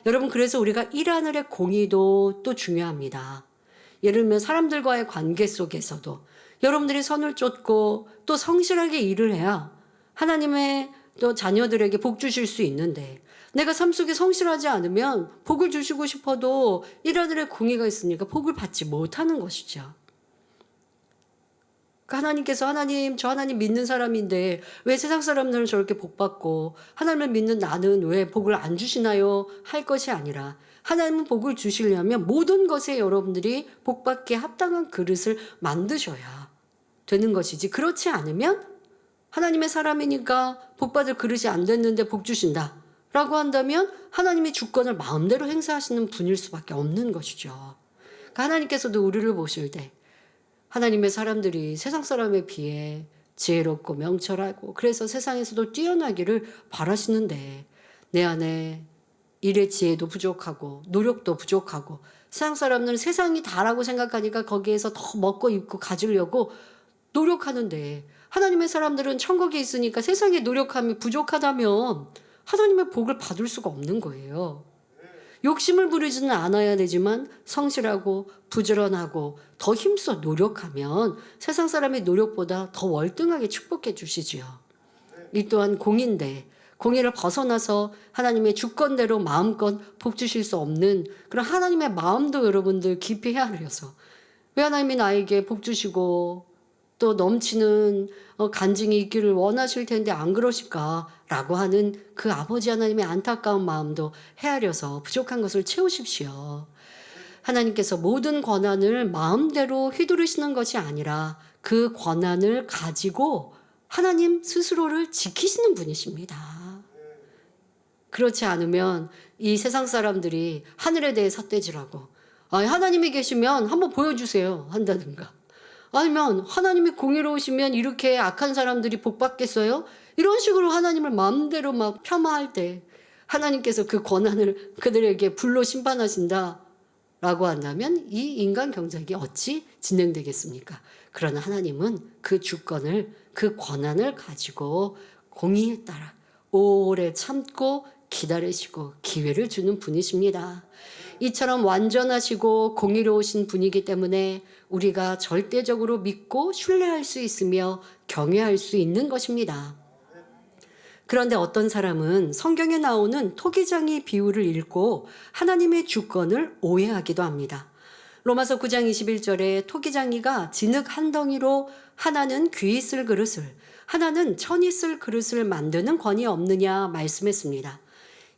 여러분, 그래서 우리가 일하늘의 공의도 또 중요합니다. 예를 들면 사람들과의 관계 속에서도 여러분들이 선을 쫓고 또 성실하게 일을 해야 하나님의 또 자녀들에게 복 주실 수 있는데, 내가 삶 속에 성실하지 않으면 복을 주시고 싶어도 일하늘의 공의가 있으니까 복을 받지 못하는 것이죠. 하나님께서 저 하나님 믿는 사람인데 왜 세상 사람들은 저렇게 복 받고 하나님을 믿는 나는 왜 복을 안 주시나요? 할 것이 아니라, 하나님은 복을 주시려면 모든 것에 여러분들이 복 받기에 합당한 그릇을 만드셔야 되는 것이지, 그렇지 않으면 하나님의 사람이니까 복 받을 그릇이 안 됐는데 복 주신다 라고 한다면 하나님이 주권을 마음대로 행사하시는 분일 수밖에 없는 것이죠. 그러니까 하나님께서도 우리를 보실 때 하나님의 사람들이 세상 사람에 비해 지혜롭고 명철하고 그래서 세상에서도 뛰어나기를 바라시는데 내 안에 일의 지혜도 부족하고 노력도 부족하고 세상 사람들은 세상이 다라고 생각하니까 거기에서 더 먹고 입고 가지려고 노력하는데 하나님의 사람들은 천국에 있으니까 세상에 노력함이 부족하다면 하나님의 복을 받을 수가 없는 거예요. 욕심을 부리지는 않아야 되지만 성실하고 부지런하고 더 힘써 노력하면 세상 사람의 노력보다 더 월등하게 축복해 주시지요. 이 또한 공인데 공의를 벗어나서 하나님의 주권대로 마음껏 복 주실 수 없는 그런 하나님의 마음도 여러분들 깊이 헤아려서 왜 하나님이 나에게 복 주시고 또 넘치는 간증이 있기를 원하실 텐데 안 그러실까라고 하는 그 아버지 하나님의 안타까운 마음도 헤아려서 부족한 것을 채우십시오. 하나님께서 모든 권한을 마음대로 휘두르시는 것이 아니라 그 권한을 가지고 하나님 스스로를 지키시는 분이십니다. 그렇지 않으면 이 세상 사람들이 하늘에 대해 삿대질하고 하나님이 계시면 한번 보여주세요 한다든가 아니면 하나님이 공의로우시면 이렇게 악한 사람들이 복 받겠어요? 이런 식으로 하나님을 마음대로 막 폄하할 때 하나님께서 그 권한을 그들에게 불로 심판하신다 라고 한다면 이 인간 경작이 어찌 진행되겠습니까? 그러나 하나님은 그 주권을 그 권한을 가지고 공의에 따라 오래 참고 기다리시고 기회를 주는 분이십니다. 이처럼 완전하시고 공의로우신 분이기 때문에 우리가 절대적으로 믿고 신뢰할 수 있으며 경외할 수 있는 것입니다. 그런데 어떤 사람은 성경에 나오는 토기장이 비유를 읽고 하나님의 주권을 오해하기도 합니다. 로마서 9장 21절에 토기장이가 진흙 한 덩이로 하나는 귀 쓸 그릇을 하나는 천이 쓸 그릇을 만드는 권이 없느냐 말씀했습니다.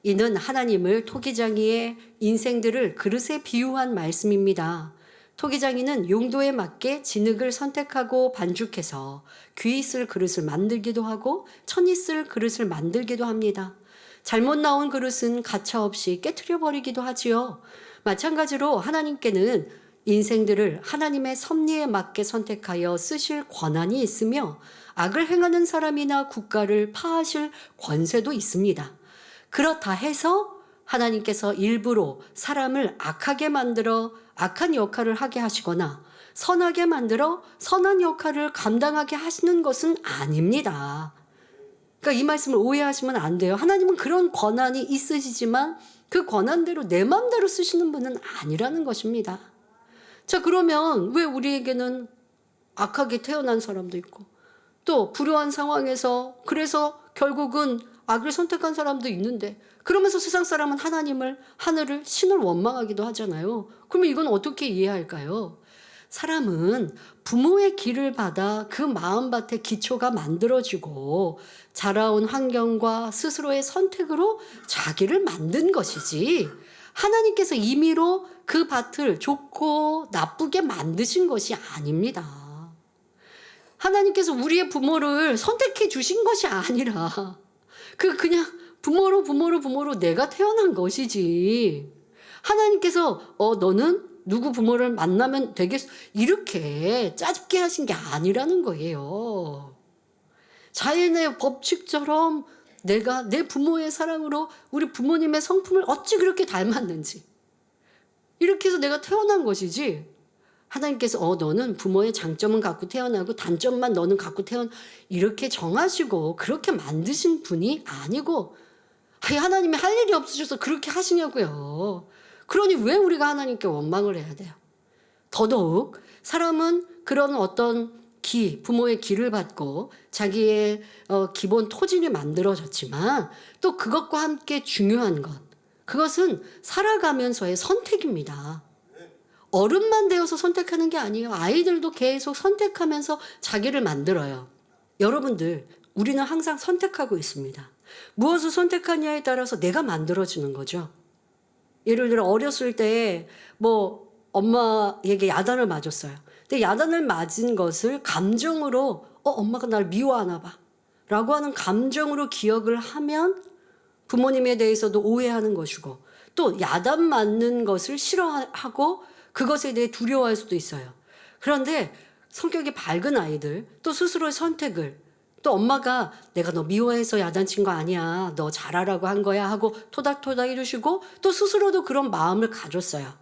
이는 하나님을 토기장이의 인생들을 그릇에 비유한 말씀입니다. 토기장이는 용도에 맞게 진흙을 선택하고 반죽해서 귀 쓸 그릇을 만들기도 하고 천이 쓸 그릇을 만들기도 합니다. 잘못 나온 그릇은 가차없이 깨트려 버리기도 하지요. 마찬가지로 하나님께는 인생들을 하나님의 섭리에 맞게 선택하여 쓰실 권한이 있으며 악을 행하는 사람이나 국가를 파하실 권세도 있습니다. 그렇다 해서 하나님께서 일부러 사람을 악하게 만들어 악한 역할을 하게 하시거나 선하게 만들어 선한 역할을 감당하게 하시는 것은 아닙니다. 그러니까 이 말씀을 오해하시면 안 돼요. 하나님은 그런 권한이 있으시지만 그 권한대로 내 마음대로 쓰시는 분은 아니라는 것입니다. 자, 그러면 왜 우리에게는 악하게 태어난 사람도 있고 또 불우한 상황에서 그래서 결국은 악을 선택한 사람도 있는데 그러면서 세상 사람은 하늘을 신을 원망하기도 하잖아요. 그러면 이건 어떻게 이해할까요? 사람은 부모의 길을 받아 그 마음밭에 기초가 만들어지고 자라온 환경과 스스로의 선택으로 자기를 만든 것이지 하나님께서 임의로 그 밭을 좋고 나쁘게 만드신 것이 아닙니다. 하나님께서 우리의 부모를 선택해 주신 것이 아니라 그냥 부모로 내가 태어난 것이지. 하나님께서 너는 누구 부모를 만나면 되겠어 이렇게 짜집게 하신 게 아니라는 거예요. 자연의 법칙처럼 내가 내 부모의 사랑으로 우리 부모님의 성품을 어찌 그렇게 닮았는지 이렇게 해서 내가 태어난 것이지. 하나님께서 너는 부모의 장점은 갖고 태어나고 단점만 너는 갖고 이렇게 정하시고 그렇게 만드신 분이 아니고 하나님이 할 일이 없으셔서 그렇게 하시냐고요. 그러니 왜 우리가 하나님께 원망을 해야 돼요? 더더욱 사람은 그런 어떤 부모의 기를 받고 자기의 기본 토질이 만들어졌지만 또 그것과 함께 중요한 것 그것은 살아가면서의 선택입니다. 어른만 되어서 선택하는 게 아니에요. 아이들도 계속 선택하면서 자기를 만들어요. 여러분들, 우리는 항상 선택하고 있습니다. 무엇을 선택하냐에 따라서 내가 만들어지는 거죠. 예를 들어 어렸을 때 엄마에게 야단을 맞았어요. 근데 야단을 맞은 것을 감정으로 엄마가 날 미워하나 봐 라고 하는 감정으로 기억을 하면 부모님에 대해서도 오해하는 것이고 또 야단 맞는 것을 싫어하고 그것에 대해 두려워할 수도 있어요. 그런데 성격이 밝은 아이들, 또 스스로의 선택을, 또 엄마가 내가 너 미워해서 야단친 거 아니야, 너 잘하라고 한 거야 하고 토닥토닥 해주시고 또 스스로도 그런 마음을 가졌어요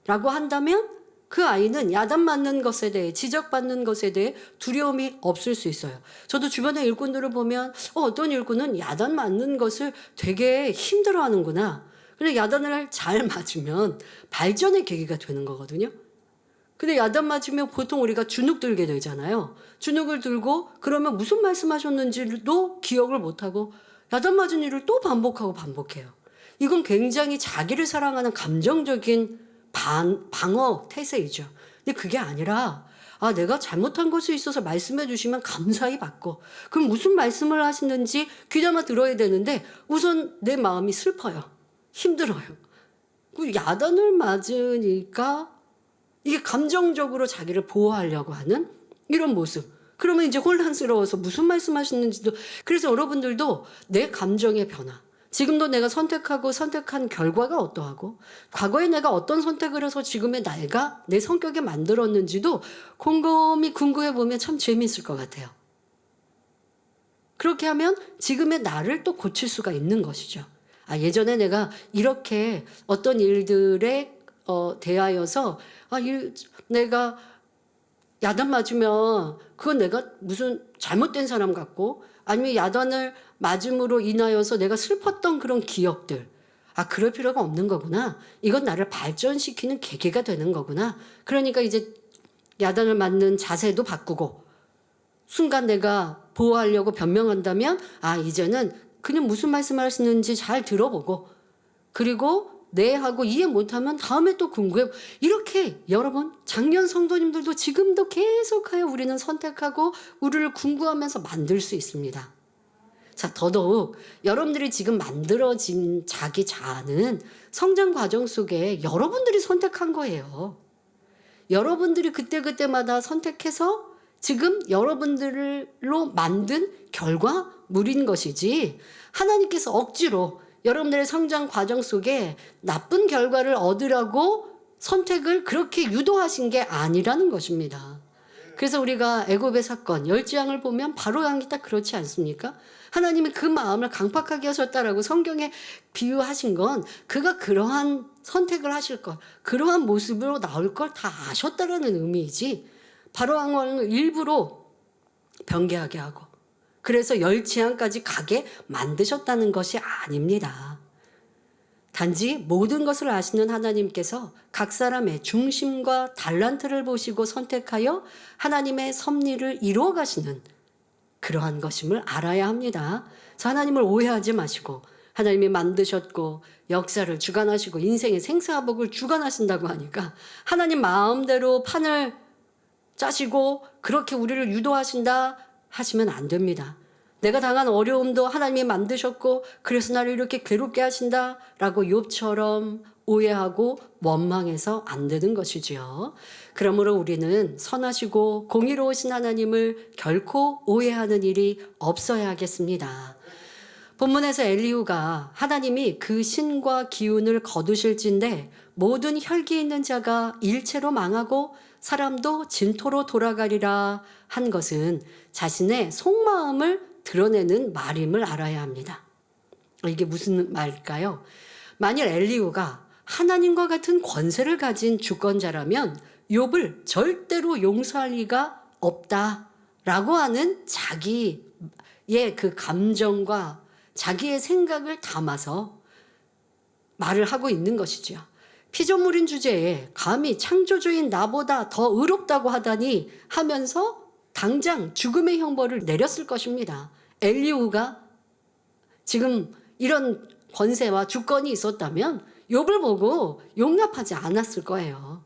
라고 한다면 그 아이는 야단 맞는 것에 대해, 지적받는 것에 대해 두려움이 없을 수 있어요. 저도 주변의 일꾼들을 보면 어떤 일꾼은 야단 맞는 것을 되게 힘들어하는구나. 근데 야단을 잘 맞으면 발전의 계기가 되는 거거든요. 근데 야단 맞으면 보통 우리가 주눅 들게 되잖아요. 주눅을 들고 그러면 무슨 말씀하셨는지도 기억을 못하고 야단 맞은 일을 또 반복해요. 이건 굉장히 자기를 사랑하는 감정적인 방어 태세이죠. 근데 그게 아니라 내가 잘못한 것이 있어서 말씀해 주시면 감사히 받고, 그럼 무슨 말씀을 하시는지 귀담아 들어야 되는데 우선 내 마음이 슬퍼요. 힘들어요. 그 야단을 맞으니까 이게 감정적으로 자기를 보호하려고 하는 이런 모습. 그러면 이제 혼란스러워서 무슨 말씀하시는지도. 그래서 여러분들도 내 감정의 변화, 지금도 내가 선택한 결과가 어떠하고 과거에 내가 어떤 선택을 해서 지금의 내가 내 성격에 만들었는지도 곰곰이 궁금해 보면 참 재미있을 것 같아요. 그렇게 하면 지금의 나를 또 고칠 수가 있는 것이죠. 예전에 내가 이렇게 어떤 일들에 대하여서 내가 야단 맞으면 그건 내가 무슨 잘못된 사람 같고, 아니면 야단을 맞음으로 인하여서 내가 슬펐던 그런 기억들, 그럴 필요가 없는 거구나. 이건 나를 발전시키는 계기가 되는 거구나. 그러니까 이제 야단을 맞는 자세도 바꾸고, 순간 내가 보호하려고 변명한다면 이제는 그냥 무슨 말씀을 하시는지 잘 들어보고, 그리고 네 하고 이해 못하면 다음에 또 궁금해. 이렇게 여러분, 작년 성도님들도 지금도 계속하여 우리는 선택하고 우리를 궁구하면서 만들 수 있습니다. 자, 더더욱 여러분들이 지금 만들어진 자기 자아는 성장 과정 속에 여러분들이 선택한 거예요. 여러분들이 그때그때마다 선택해서 지금 여러분들로 만든 결과물인 것이지, 하나님께서 억지로 여러분들의 성장 과정 속에 나쁜 결과를 얻으라고 선택을 그렇게 유도하신 게 아니라는 것입니다. 그래서 우리가 애굽의 사건 10재앙을 보면 바로 향이 딱 그렇지 않습니까? 하나님이 그 마음을 강팍하게 하셨다라고 성경에 비유하신 건 그가 그러한 선택을 하실 것, 그러한 모습으로 나올 걸 다 아셨다라는 의미이지, 바로 왕을 일부러 변개하게 하고 그래서 10재앙까지 가게 만드셨다는 것이 아닙니다. 단지 모든 것을 아시는 하나님께서 각 사람의 중심과 달란트를 보시고 선택하여 하나님의 섭리를 이루어 가시는 그러한 것임을 알아야 합니다. 하나님을 오해하지 마시고, 하나님이 만드셨고 역사를 주관하시고 인생의 생사복을 주관하신다고 하니까 하나님 마음대로 판을 짜시고 그렇게 우리를 유도하신다 하시면 안 됩니다. 내가 당한 어려움도 하나님이 만드셨고 그래서 나를 이렇게 괴롭게 하신다라고 욥처럼 오해하고 원망해서 안 되는 것이지요. 그러므로 우리는 선하시고 공의로우신 하나님을 결코 오해하는 일이 없어야 하겠습니다. 본문에서 엘리후가 하나님이 그 신과 기운을 거두실진데 모든 혈기 있는 자가 일체로 망하고 사람도 진토로 돌아가리라 한 것은 자신의 속마음을 드러내는 말임을 알아야 합니다. 이게 무슨 말일까요? 만일 엘리후가 하나님과 같은 권세를 가진 주권자라면 욥을 절대로 용서할 리가 없다라고 하는 자기의 그 감정과 자기의 생각을 담아서 말을 하고 있는 것이죠. 피조물인 주제에 감히 창조주인 나보다 더 의롭다고 하다니 하면서 당장 죽음의 형벌을 내렸을 것입니다. 엘리후가 지금 이런 권세와 주권이 있었다면 욥을 보고 용납하지 않았을 거예요.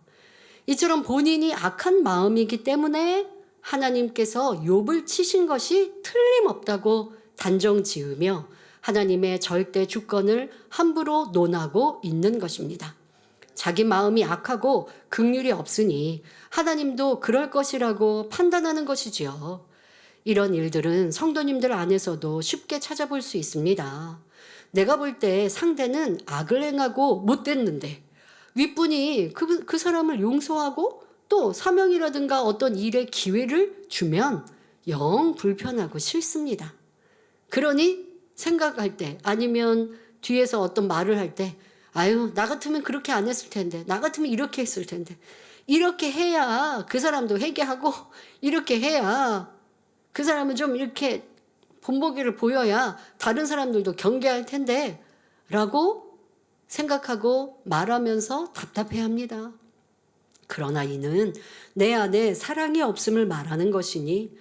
이처럼 본인이 악한 마음이기 때문에 하나님께서 욥을 치신 것이 틀림없다고 단정 지으며 하나님의 절대 주권을 함부로 논하고 있는 것입니다. 자기 마음이 악하고 긍휼이 없으니 하나님도 그럴 것이라고 판단하는 것이지요. 이런 일들은 성도님들 안에서도 쉽게 찾아볼 수 있습니다. 내가 볼 때 상대는 악을 행하고 못됐는데 윗분이 그 사람을 용서하고 또 사명이라든가 어떤 일의 기회를 주면 영 불편하고 싫습니다. 그러니 생각할 때 아니면 뒤에서 어떤 말을 할 때 아유 나 같으면 그렇게 안 했을 텐데 나 같으면 이렇게 했을 텐데 이렇게 해야 그 사람도 회개하고 이렇게 해야 그 사람은 좀 이렇게 본보기를 보여야 다른 사람들도 경계할 텐데 라고 생각하고 말하면서 답답해합니다. 그러나 이는 내 안에 사랑이 없음을 말하는 것이니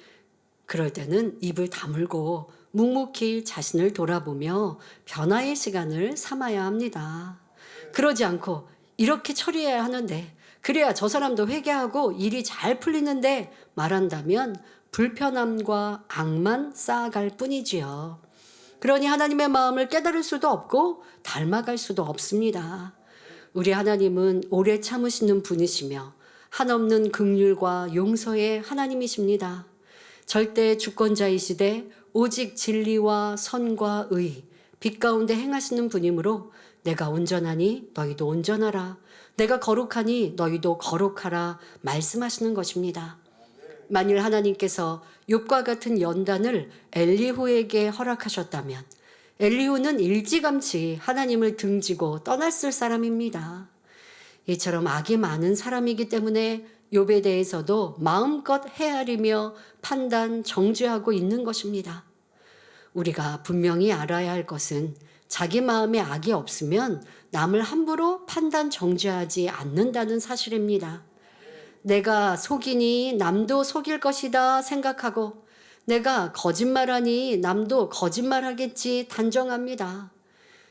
그럴 때는 입을 다물고 묵묵히 자신을 돌아보며 변화의 시간을 삼아야 합니다. 그러지 않고 이렇게 처리해야 하는데 그래야 저 사람도 회개하고 일이 잘 풀리는데 말한다면 불편함과 악만 쌓아갈 뿐이지요. 그러니 하나님의 마음을 깨달을 수도 없고 닮아갈 수도 없습니다. 우리 하나님은 오래 참으시는 분이시며 한없는 긍휼과 용서의 하나님이십니다. 절대 주권자이시되 오직 진리와 선과 의, 빛 가운데 행하시는 분이므로 내가 온전하니 너희도 온전하라. 내가 거룩하니 너희도 거룩하라 말씀하시는 것입니다. 만일 하나님께서 욥과 같은 연단을 엘리후에게 허락하셨다면 엘리후는 일찌감치 하나님을 등지고 떠났을 사람입니다. 이처럼 악이 많은 사람이기 때문에 욥에 대해서도 마음껏 헤아리며 판단, 정죄하고 있는 것입니다. 우리가 분명히 알아야 할 것은 자기 마음에 악이 없으면 남을 함부로 판단, 정죄하지 않는다는 사실입니다. 내가 속이니 남도 속일 것이다 생각하고 내가 거짓말하니 남도 거짓말하겠지 단정합니다.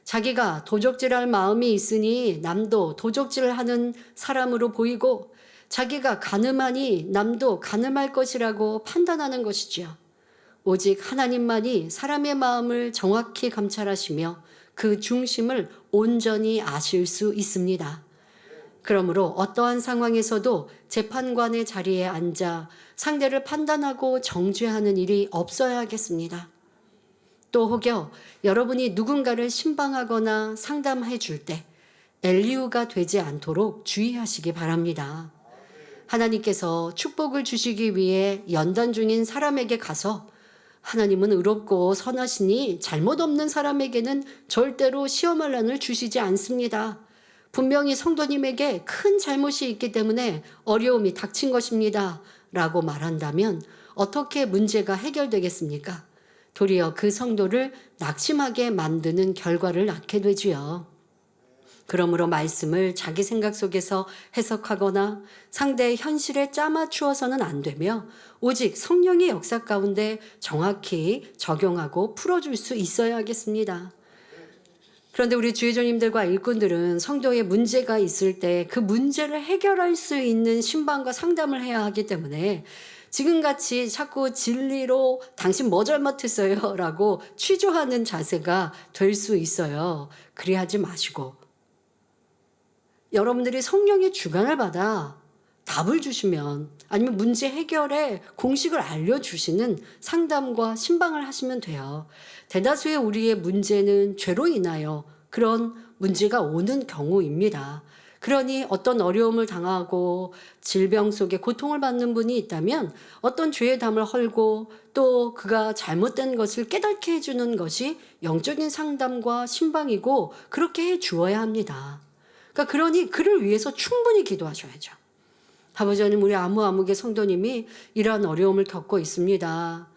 자기가 도적질할 마음이 있으니 남도 도적질하는 사람으로 보이고 자기가 간음하니 남도 간음할 것이라고 판단하는 것이지요. 오직 하나님만이 사람의 마음을 정확히 감찰하시며 그 중심을 온전히 아실 수 있습니다. 그러므로 어떠한 상황에서도 재판관의 자리에 앉아 상대를 판단하고 정죄하는 일이 없어야겠습니다. 또 혹여 여러분이 누군가를 신방하거나 상담해 줄 때 엘리후가 되지 않도록 주의하시기 바랍니다. 하나님께서 축복을 주시기 위해 연단 중인 사람에게 가서 하나님은 의롭고 선하시니 잘못 없는 사람에게는 절대로 시험할 난을 주시지 않습니다. 분명히 성도님에게 큰 잘못이 있기 때문에 어려움이 닥친 것입니다. 라고 말한다면 어떻게 문제가 해결되겠습니까? 도리어 그 성도를 낙심하게 만드는 결과를 낳게 되지요. 그러므로 말씀을 자기 생각 속에서 해석하거나 상대의 현실에 짜맞추어서는 안 되며 오직 성령의 역사 가운데 정확히 적용하고 풀어줄 수 있어야겠습니다. 그런데 우리 주의종님들과 일꾼들은 성도의 문제가 있을 때 그 문제를 해결할 수 있는 신방과 상담을 해야 하기 때문에 지금같이 자꾸 진리로 당신 뭐 잘못했어요? 라고 취조하는 자세가 될 수 있어요. 그래 하지 마시고 여러분들이 성령의 주관을 받아 답을 주시면 아니면 문제 해결의 공식을 알려주시는 상담과 신방을 하시면 돼요. 대다수의 우리의 문제는 죄로 인하여 그런 문제가 오는 경우입니다. 그러니 어떤 어려움을 당하고 질병 속에 고통을 받는 분이 있다면 어떤 죄의 담을 헐고 또 그가 잘못된 것을 깨닫게 해주는 것이 영적인 상담과 신방이고 그렇게 해 주어야 합니다. 그러니 그를 위해서 충분히 기도하셔야죠. 아버지님 우리 아무개 성도님이 이러한 어려움을 겪고 있습니다.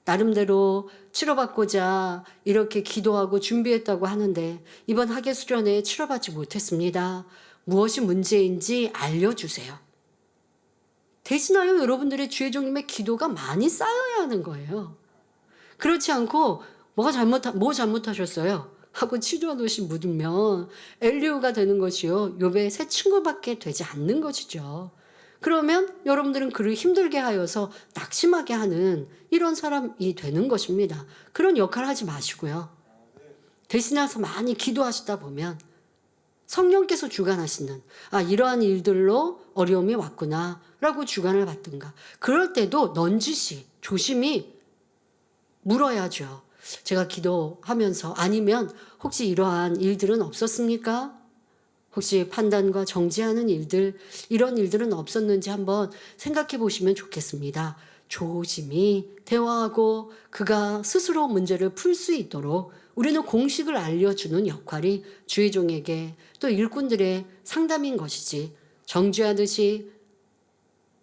나름대로 치료받고자 이렇게 기도하고 준비했다고 하는데 이번 학예 수련회에 치료받지 못했습니다. 무엇이 문제인지 알려주세요. 대신하여 여러분들의 주의 종님의 기도가 많이 쌓여야 하는 거예요. 그렇지 않고 뭐 잘못하셨어요? 하고 치료하듯이 묻으면 엘리후가 되는 것이요. 욥의 새 친구밖에 되지 않는 것이죠. 그러면 여러분들은 그를 힘들게 하여서 낙심하게 하는 이런 사람이 되는 것입니다. 그런 역할을 하지 마시고요. 대신해서 많이 기도하시다 보면 성령께서 주관하시는 이러한 일들로 어려움이 왔구나 라고 주관을 받든가 그럴 때도 넌지시 조심히 물어야죠. 제가 기도하면서 아니면 혹시 이러한 일들은 없었습니까? 혹시 판단과 정죄하는 일들, 이런 일들은 없었는지 한번 생각해 보시면 좋겠습니다. 조심히 대화하고 그가 스스로 문제를 풀 수 있도록 우리는 공식을 알려주는 역할이 주의 종에게 또 일꾼들의 상담인 것이지, 정죄하듯이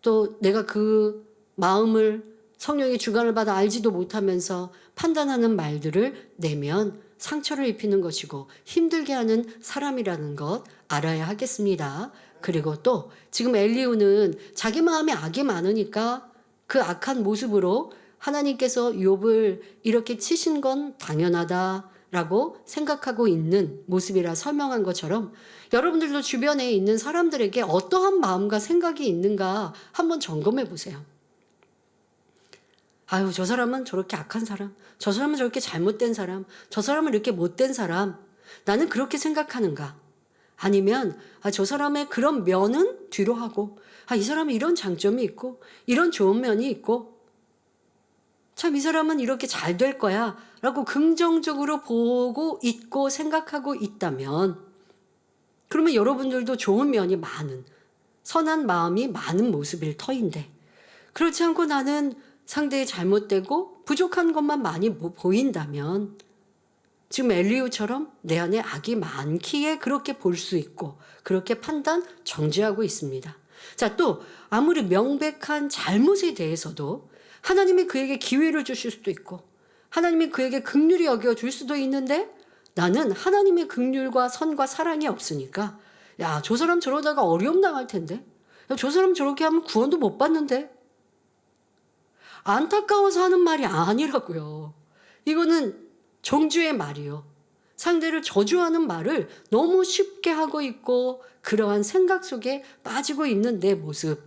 또 내가 그 마음을 성령의 주관을 받아 알지도 못하면서 판단하는 말들을 내면 상처를 입히는 것이고 힘들게 하는 사람이라는 것 알아야 하겠습니다. 그리고 또 지금 엘리후는 자기 마음에 악이 많으니까 그 악한 모습으로 하나님께서 욥을 이렇게 치신 건 당연하다라고 생각하고 있는 모습이라 설명한 것처럼, 여러분들도 주변에 있는 사람들에게 어떠한 마음과 생각이 있는가 한번 점검해 보세요. 아유, 저 사람은 저렇게 악한 사람, 저 사람은 저렇게 잘못된 사람, 저 사람은 이렇게 못된 사람, 나는 그렇게 생각하는가? 아니면 저 사람의 그런 면은 뒤로 하고, 이 사람은 이런 장점이 있고 이런 좋은 면이 있고 참 이 사람은 이렇게 잘 될 거야 라고 긍정적으로 보고 있고 생각하고 있다면, 그러면 여러분들도 좋은 면이 많은, 선한 마음이 많은 모습일 터인데, 그렇지 않고 나는 상대의 잘못되고 부족한 것만 많이 보인다면 지금 엘리후처럼 내 안에 악이 많기에 그렇게 볼 수 있고 그렇게 판단, 정죄하고 있습니다. 자, 또 아무리 명백한 잘못에 대해서도 하나님이 그에게 기회를 주실 수도 있고 하나님이 그에게 긍휼히 여겨줄 수도 있는데, 나는 하나님의 긍휼과 선과 사랑이 없으니까 야, 저 사람 저러다가 어려움 당할 텐데, 야, 저 사람 저렇게 하면 구원도 못 받는데, 안타까워서 하는 말이 아니라고요. 이거는 정죄의 말이요. 상대를 저주하는 말을 너무 쉽게 하고 있고 그러한 생각 속에 빠지고 있는 내 모습,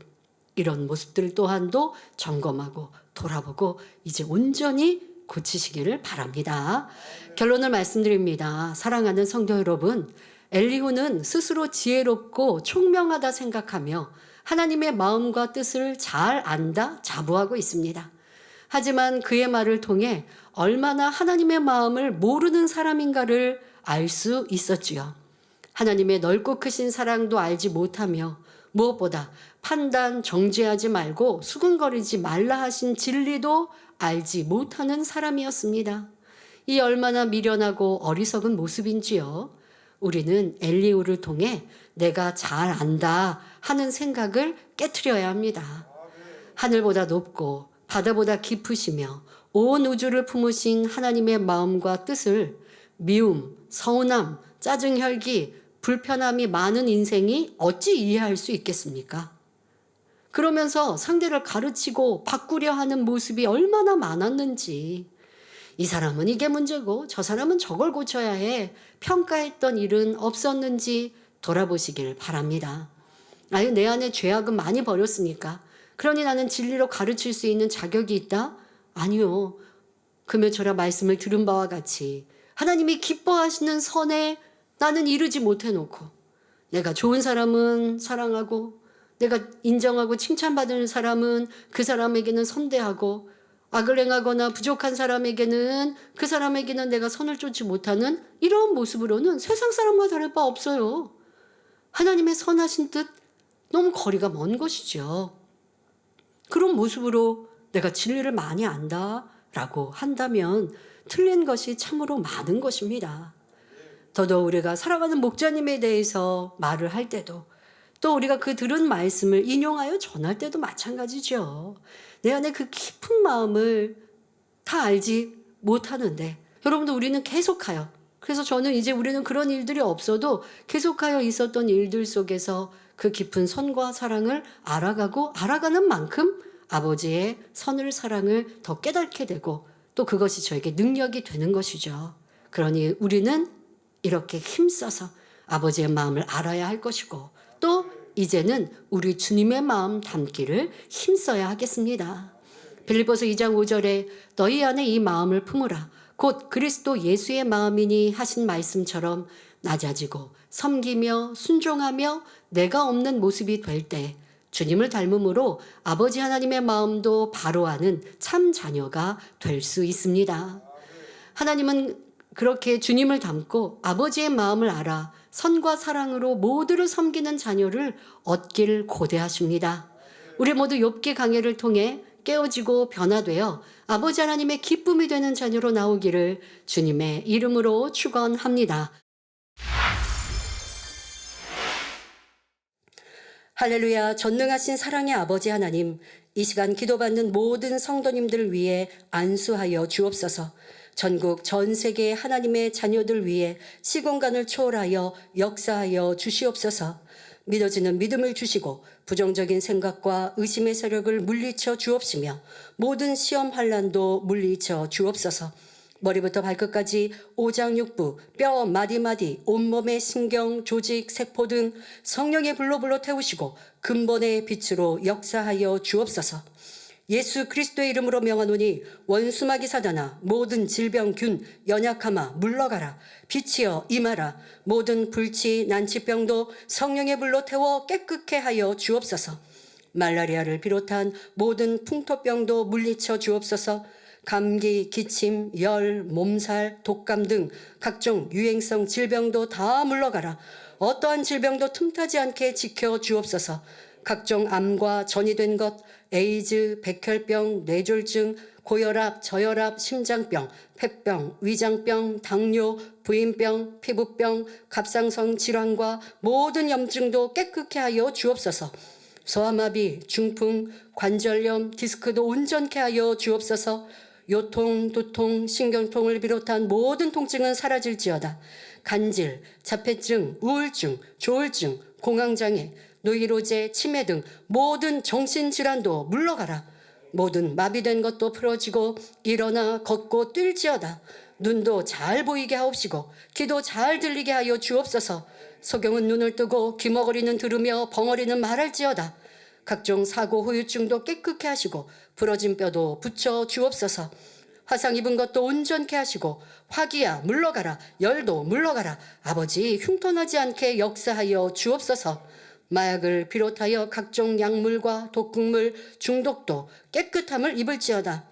이런 모습들 또한도 점검하고 돌아보고 이제 온전히 고치시기를 바랍니다. 결론을 말씀드립니다. 사랑하는 성도 여러분, 엘리후는 스스로 지혜롭고 총명하다 생각하며 하나님의 마음과 뜻을 잘 안다 자부하고 있습니다. 하지만 그의 말을 통해 얼마나 하나님의 마음을 모르는 사람인가를 알 수 있었지요. 하나님의 넓고 크신 사랑도 알지 못하며 무엇보다 판단, 정죄하지 말고 수근거리지 말라 하신 진리도 알지 못하는 사람이었습니다. 이 얼마나 미련하고 어리석은 모습인지요. 우리는 엘리후를 통해 내가 잘 안다 하는 생각을 깨트려야 합니다. 하늘보다 높고 바다보다 깊으시며 온 우주를 품으신 하나님의 마음과 뜻을 미움, 서운함, 짜증, 혈기, 불편함이 많은 인생이 어찌 이해할 수 있겠습니까? 그러면서 상대를 가르치고 바꾸려 하는 모습이 얼마나 많았는지, 이 사람은 이게 문제고 저 사람은 저걸 고쳐야 해 평가했던 일은 없었는지 돌아보시길 바랍니다. 아유, 내 안에 죄악은 많이 버렸으니까 그러니 나는 진리로 가르칠 수 있는 자격이 있다? 아니요. 금요철야 말씀을 들은 바와 같이 하나님이 기뻐하시는 선에 나는 이르지 못해놓고, 내가 좋은 사람은 사랑하고 내가 인정하고 칭찬받는 사람은 그 사람에게는 선대하고, 악을 행하거나 부족한 사람에게는 그 사람에게는 내가 선을 쫓지 못하는 이런 모습으로는 세상 사람과 다를 바 없어요. 하나님의 선하신 뜻 너무 거리가 먼 것이죠. 그런 모습으로 내가 진리를 많이 안다라고 한다면 틀린 것이 참으로 많은 것입니다. 더더욱 우리가 살아가는 목자님에 대해서 말을 할 때도, 또 우리가 그 들은 말씀을 인용하여 전할 때도 마찬가지죠. 내 안에 그 깊은 마음을 다 알지 못하는데, 여러분들 우리는 계속하여, 그래서 저는 이제 우리는 그런 일들이 없어도 계속하여 있었던 일들 속에서 그 깊은 선과 사랑을 알아가는 만큼 아버지의 선을, 사랑을 더 깨닫게 되고 또 그것이 저에게 능력이 되는 것이죠. 그러니 우리는 이렇게 힘써서 아버지의 마음을 알아야 할 것이고, 또 이제는 우리 주님의 마음 담기를 힘써야 하겠습니다. 빌립보서 2장 5절에 너희 안에 이 마음을 품으라 곧 그리스도 예수의 마음이니 하신 말씀처럼 낮아지고 섬기며 순종하며 내가 없는 모습이 될 때 주님을 닮음으로 아버지 하나님의 마음도 바로 아는 참 자녀가 될 수 있습니다. 하나님은 그렇게 주님을 닮고 아버지의 마음을 알아 선과 사랑으로 모두를 섬기는 자녀를 얻길 고대하십니다. 우리 모두 욥기 강해를 통해 깨어지고 변화되어 아버지 하나님의 기쁨이 되는 자녀로 나오기를 주님의 이름으로 축원합니다. 할렐루야. 전능하신 사랑의 아버지 하나님, 이 시간 기도받는 모든 성도님들 위해 안수하여 주옵소서. 전국 전 세계 하나님의 자녀들 위해 시공간을 초월하여 역사하여 주시옵소서. 믿어지는 믿음을 주시고 부정적인 생각과 의심의 세력을 물리쳐 주옵시며 모든 시험 환난도 물리쳐 주옵소서. 머리부터 발끝까지 오장육부, 뼈 마디마디, 온몸의 신경, 조직, 세포 등 성령의 불로 태우시고 근본의 빛으로 역사하여 주옵소서. 예수 그리스도의 이름으로 명하노니 원수마귀 사단아, 모든 질병, 균, 연약함아 물러가라. 빛이여 임하라. 모든 불치, 난치병도 성령의 불로 태워 깨끗게 하여 주옵소서. 말라리아를 비롯한 모든 풍토병도 물리쳐 주옵소서. 감기, 기침, 열, 몸살, 독감 등 각종 유행성 질병도 다 물러가라. 어떠한 질병도 틈타지 않게 지켜 주옵소서. 각종 암과 전이된 것, 에이즈, 백혈병, 뇌졸중, 고혈압, 저혈압, 심장병, 폐병, 위장병, 당뇨, 부인병, 피부병, 갑상선 질환과 모든 염증도 깨끗게 하여 주옵소서. 소아마비, 중풍, 관절염, 디스크도 온전케 하여 주옵소서. 요통, 두통, 신경통을 비롯한 모든 통증은 사라질지어다. 간질, 자폐증, 우울증, 조울증, 공황장애, 노이로제, 치매 등 모든 정신질환도 물러가라. 모든 마비된 것도 풀어지고 일어나 걷고 뛸지어다. 눈도 잘 보이게 하옵시고 귀도 잘 들리게 하여 주옵소서. 소경은 눈을 뜨고 귀머거리는 들으며 벙어리는 말할지어다. 각종 사고 후유증도 깨끗게 하시고 부러진 뼈도 붙여 주옵소서. 화상 입은 것도 온전케 하시고 화기야 물러가라. 열도 물러가라. 아버지 흉터나지 않게 역사하여 주옵소서. 마약을 비롯하여 각종 약물과 독극물 중독도 깨끗함을 입을지어다.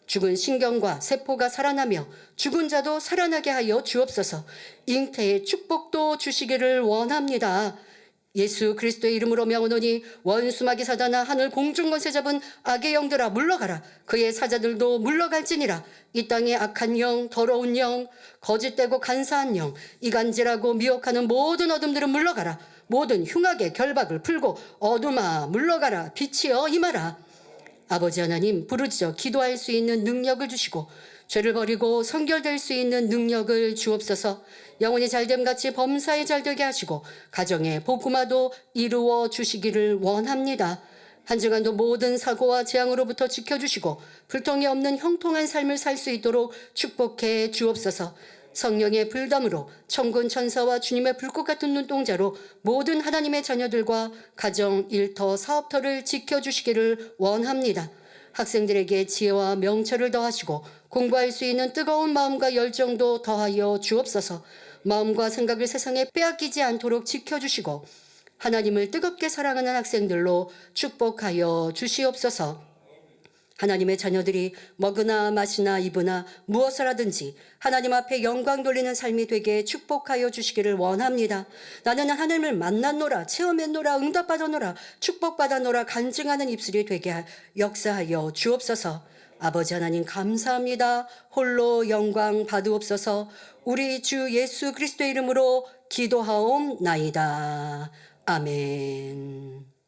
죽은 신경과 세포가 살아나며 죽은 자도 살아나게 하여 주옵소서. 잉태의 축복도 주시기를 원합니다. 예수 그리스도의 이름으로 명하노니 원수마귀 사단아, 하늘 공중 권세 잡은 악의 영들아 물러가라. 그의 사자들도 물러갈지니라. 이 땅의 악한 영, 더러운 영, 거짓되고 간사한 영, 이간질하고 미혹하는 모든 어둠들은 물러가라. 모든 흉악의 결박을 풀고 어둠아 물러가라. 빛이여 임하라. 아버지 하나님, 부르짖어 기도할 수 있는 능력을 주시고 죄를 버리고 성결될 수 있는 능력을 주옵소서. 영혼이 잘됨같이 범사에 잘되게 하시고 가정의 복음화도 이루어 주시기를 원합니다. 한 주간도 모든 사고와 재앙으로부터 지켜주시고 불통이 없는 형통한 삶을 살 수 있도록 축복해 주옵소서. 성령의 불담으로 천군 천사와 주님의 불꽃 같은 눈동자로 모든 하나님의 자녀들과 가정, 일터, 사업터를 지켜주시기를 원합니다. 학생들에게 지혜와 명철을 더하시고 공부할 수 있는 뜨거운 마음과 열정도 더하여 주옵소서. 마음과 생각을 세상에 빼앗기지 않도록 지켜주시고 하나님을 뜨겁게 사랑하는 학생들로 축복하여 주시옵소서. 하나님의 자녀들이 먹으나 마시나 입으나 무엇을 하든지 하나님 앞에 영광 돌리는 삶이 되게 축복하여 주시기를 원합니다. 나는 하나님을 만났노라, 체험했노라, 응답받았노라, 축복받았노라 간증하는 입술이 되게 역사하여 주옵소서. 아버지 하나님 감사합니다. 홀로 영광 받으옵소서. 우리 주 예수 그리스도의 이름으로 기도하옵나이다. 아멘.